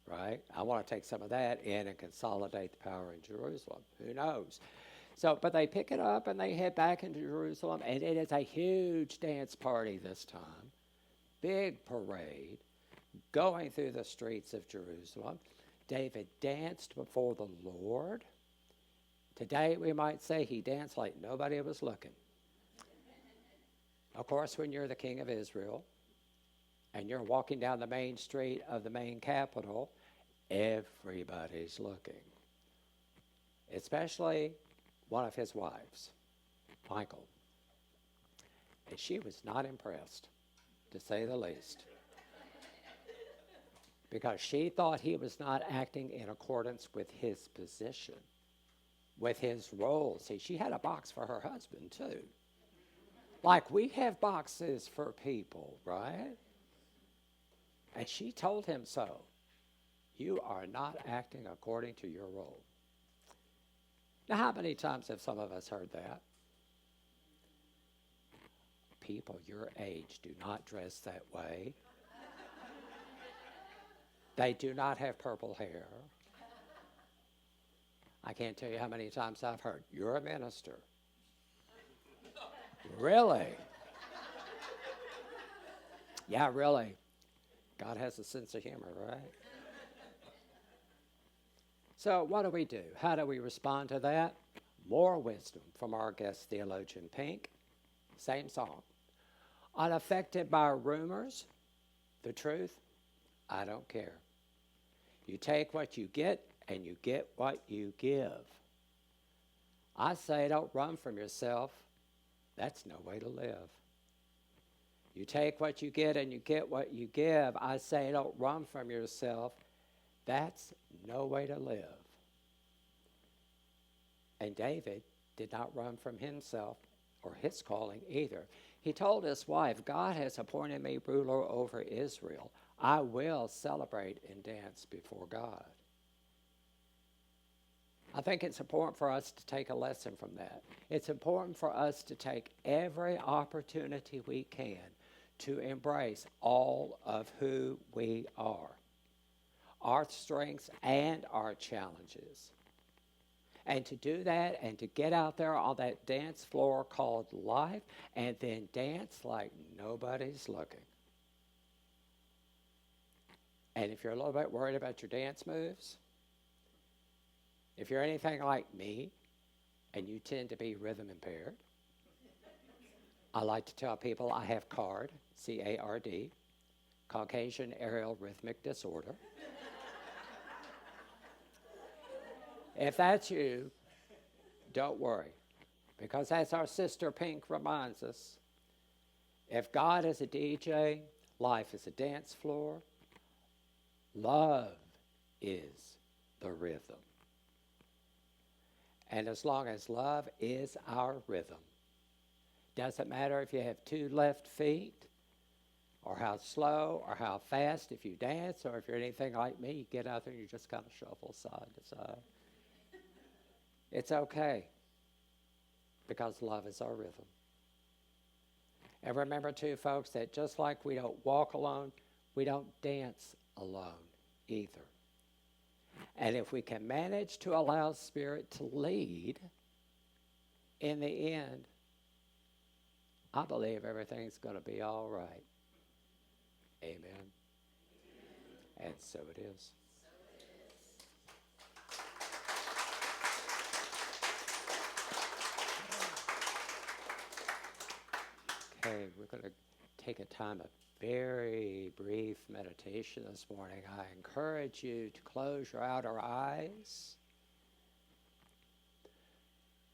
right? I want to take some of that in and consolidate the power in Jerusalem. Who knows? So, but they pick it up and they head back into Jerusalem, and it is a huge dance party this time. Big parade going through the streets of Jerusalem. David danced before the Lord. Today we might say he danced like nobody was looking. Of course, when you're the king of Israel and you're walking down the main street of the main capital, everybody's looking. Especially one of his wives, Michal. And she was not impressed, to say the least. Because she thought he was not acting in accordance with his position, with his role. See, she had a box for her husband, too. Like we have boxes for people, right? And she told him so. You are not acting according to your role. Now, how many times have some of us heard that? People your age do not dress that way. They do not have purple hair. I can't tell you how many times I've heard, you're a minister. Really? Yeah, really. God has a sense of humor, right? So what do? How do we respond to that? More wisdom from our guest theologian, Pink. Same song. Unaffected by rumors, the truth, I don't care. You take what you get, and you get what you give. I say don't run from yourself. That's no way to live. You take what you get and you get what you give. I say don't run from yourself. That's no way to live. And David did not run from himself or his calling either. He told his wife, God has appointed me ruler over Israel. I will celebrate and dance before God. I think it's important for us to take a lesson from that. It's important for us to take every opportunity we can to embrace all of who we are, our strengths and our challenges. And to do that and to get out there on that dance floor called life and then dance like nobody's looking. And if you're a little bit worried about your dance moves, if you're anything like me, and you tend to be rhythm impaired, I like to tell people I have CARD, C-A-R-D, Caucasian Aerial Rhythmic Disorder. If that's you, don't worry, because as our sister Pink reminds us, if God is a DJ, life is a dance floor, love is the rhythm. And as long as love is our rhythm, doesn't matter if you have 2 left feet, or how slow, or how fast, if you dance, or if you're anything like me, you get out there and you just kind of shuffle side to side. It's okay, because love is our rhythm. And remember too, folks, that just like we don't walk alone, we don't dance alone either. And if we can manage to allow Spirit to lead, in the end, I believe everything's going to be all right. Amen. And so it is. Okay, we're going to take a time of very brief meditation this morning. I encourage you to close your outer eyes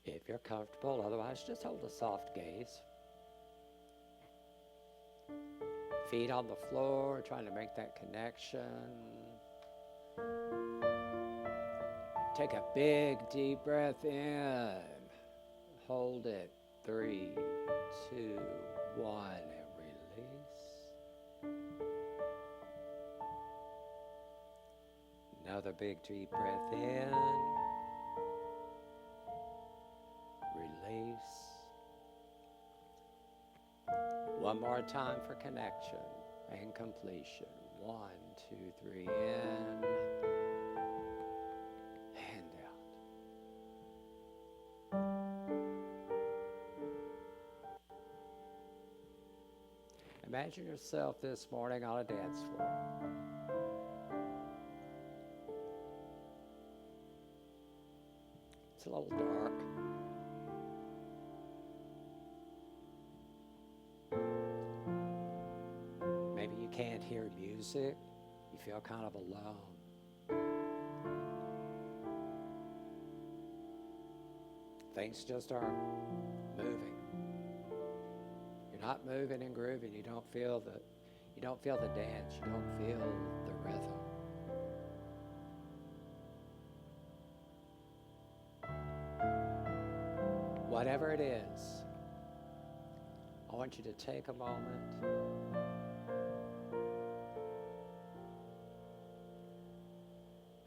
if you're comfortable. Otherwise, just hold a soft gaze. Feet on the floor, trying to make that connection. Take a big, deep breath in. Hold it. 3, 2, 1, and release. Another big, deep breath in. Release. One more time for connection and completion. 1, 2, 3, in and out. Imagine yourself this morning on a dance floor. It's a little dark. Maybe you can't hear music. You feel kind of alone. Things just aren't moving. You're not moving and grooving. You don't feel the dance. You don't feel the rhythm. Whatever it is, I want you to take a moment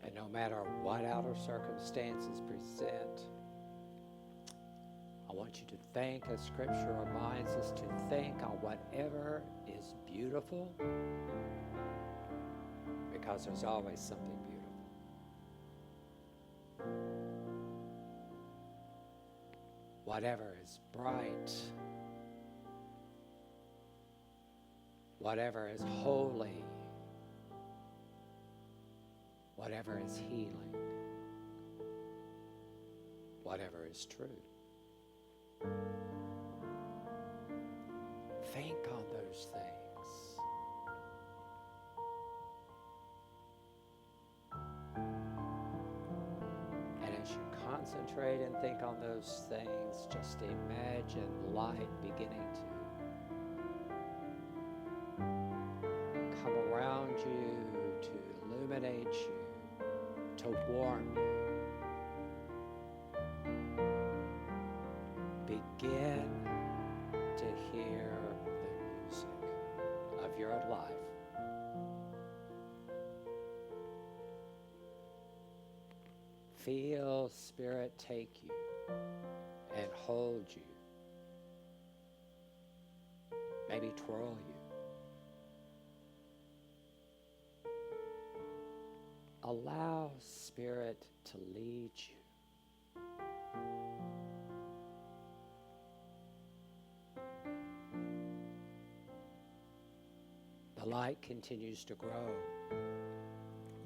and no matter what outer circumstances present, I want you to think, as Scripture reminds us, to think on whatever is beautiful, because there's always something beautiful. Whatever is bright, whatever is holy, whatever is healing, whatever is true. Think on those things. And as you concentrate and think on those things, just imagine light beginning to come around you, to illuminate you, to warm you. Begin to hear the music of your life. Feel Spirit take you and hold you. Maybe twirl you. Allow Spirit to lead you. The light continues to grow.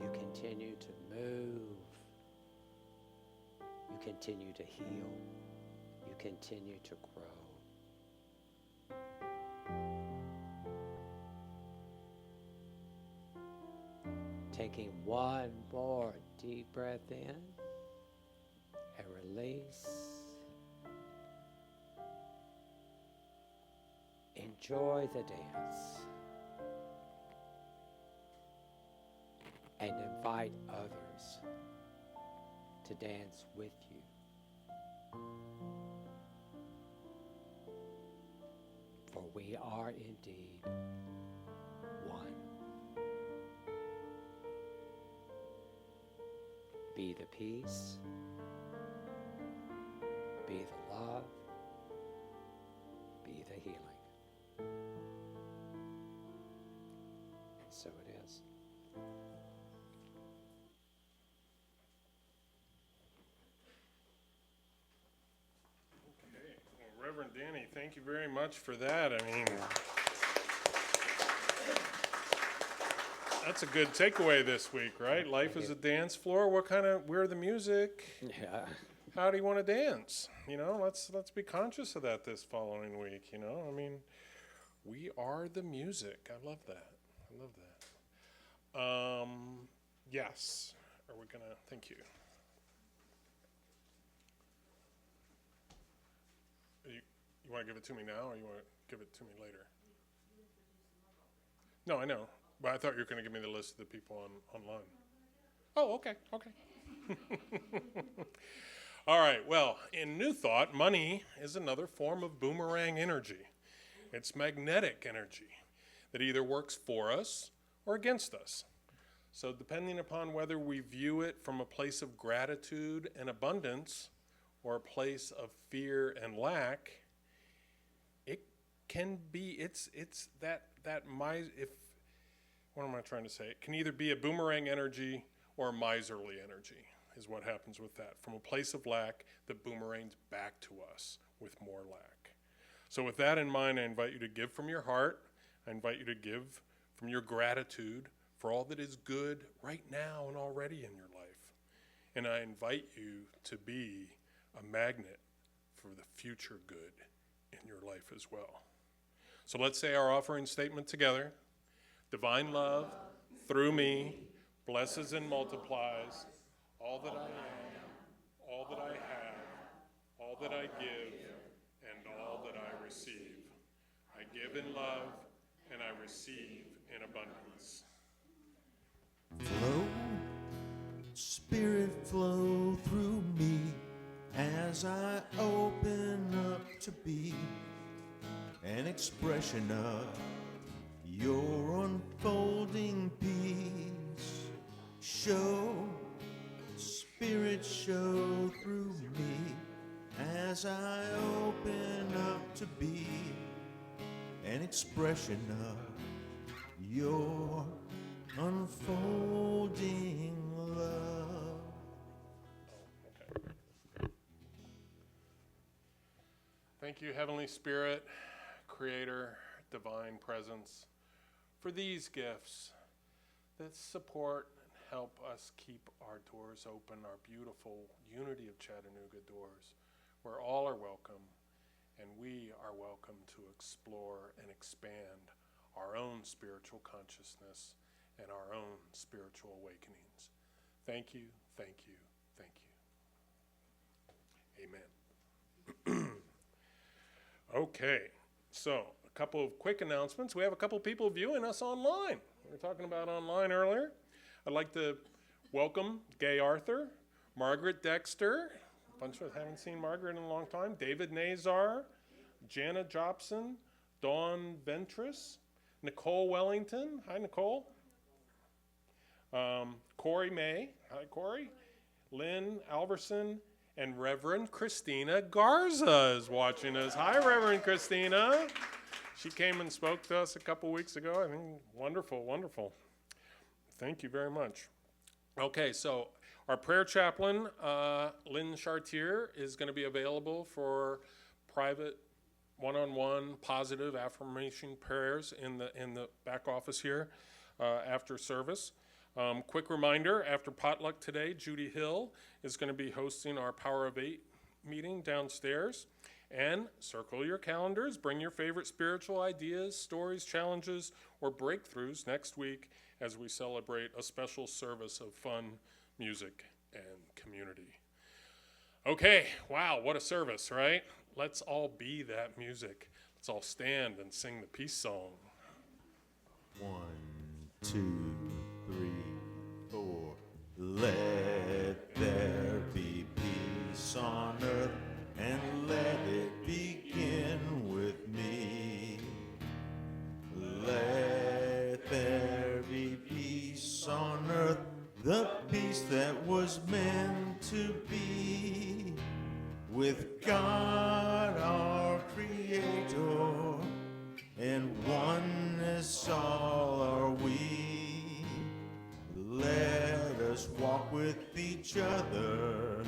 You continue to move. You continue to heal. You continue to grow. Taking one more deep breath in and release. Enjoy the dance. And invite others to dance with you. For we are indeed one. Be the peace, be the love, be the healing. And so it is. Thank you very much for that. I mean, that's a good takeaway this week, right? Life is a dance floor. Where the music? Yeah. How do you want to dance? You know, let's be conscious of that this following week. You know, I mean, we are the music. I love that. I love that. Yes. Are we gonna? Thank you. You want to give it to me now, or you want to give it to me later? No, I know. But I thought you were going to give me the list of the people online. Oh, okay, okay. All right, well, in New Thought, money is another form of boomerang energy. It's magnetic energy that either works for us or against us. So depending upon whether we view it from a place of gratitude and abundance or a place of fear and lack, it can be, what am I trying to say? It can either be a boomerang energy or a miserly energy is what happens with that. From a place of lack that boomerangs back to us with more lack. So with that in mind, I invite you to give from your heart. I invite you to give from your gratitude for all that is good right now and already in your life. And I invite you to be a magnet for the future good in your life as well. So let's say our offering statement together. Divine love, through me, blesses and multiplies all that I am, all that I have, all that I give, and all that I receive. I give in love, and I receive in abundance. Flow, Spirit flow through me as I open up to be an expression of your unfolding peace. Show, Spirit show through me as I open up to be an expression of your unfolding love. Okay. Thank you, Heavenly Spirit, Creator, Divine Presence, for these gifts that support and help us keep our doors open, our beautiful Unity of Chattanooga doors, where all are welcome, and we are welcome to explore and expand our own spiritual consciousness and our own spiritual awakenings. Thank you, thank you, thank you. Amen. Okay, so a couple of quick announcements. We have a couple of people viewing us online. We were talking about online earlier. I'd like to welcome Gay Arthur, Margaret Dexter, a bunch of us haven't seen Margaret in a long time, David Nazar, Jana Jobson, Dawn Ventris, Nicole Wellington. Hi, Nicole. Corey May. Hi, Corey. Lynn Alverson. And Reverend Christina Garza is watching us. Hi, Reverend Christina. She came and spoke to us a couple weeks ago. I think wonderful, wonderful. Thank you very much. Okay, so our prayer chaplain, Lynn Chartier, is going to be available for private one-on-one positive affirmation prayers in the back office here after service. Quick reminder, after potluck today, Judy Hill is going to be hosting our Power of 8 meeting downstairs. And circle your calendars, bring your favorite spiritual ideas, stories, challenges, or breakthroughs next week as we celebrate a special service of fun, music, and community. Okay, wow, what a service, right? Let's all be that music. Let's all stand and sing the peace song. 1, 2, 3, 4. Let there be peace on earth, and let it begin with me. Let there be peace on earth, the peace that was meant to be, with God our Creator, and oneness all are we. Let us walk with each other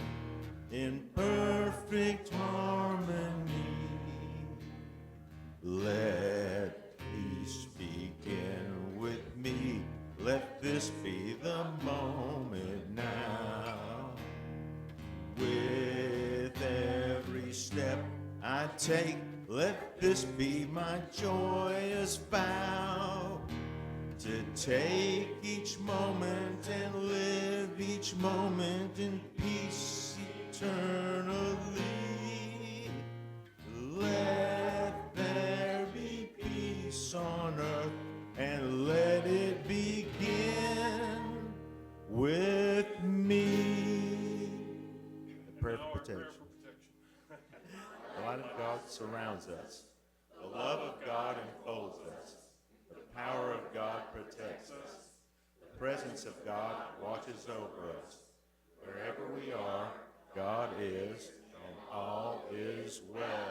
in perfect harmony. Let peace begin with me. Let this be the moment now. With every step I take, let this be my joyous vow. To take each moment and live each moment in peace eternally. Let there be peace on earth, and let it begin with me. The prayer for protection. The light of God surrounds us. The love of God enfolds us. The power of God protects us. The presence of God watches over us. Wherever we are, God is, and all is well.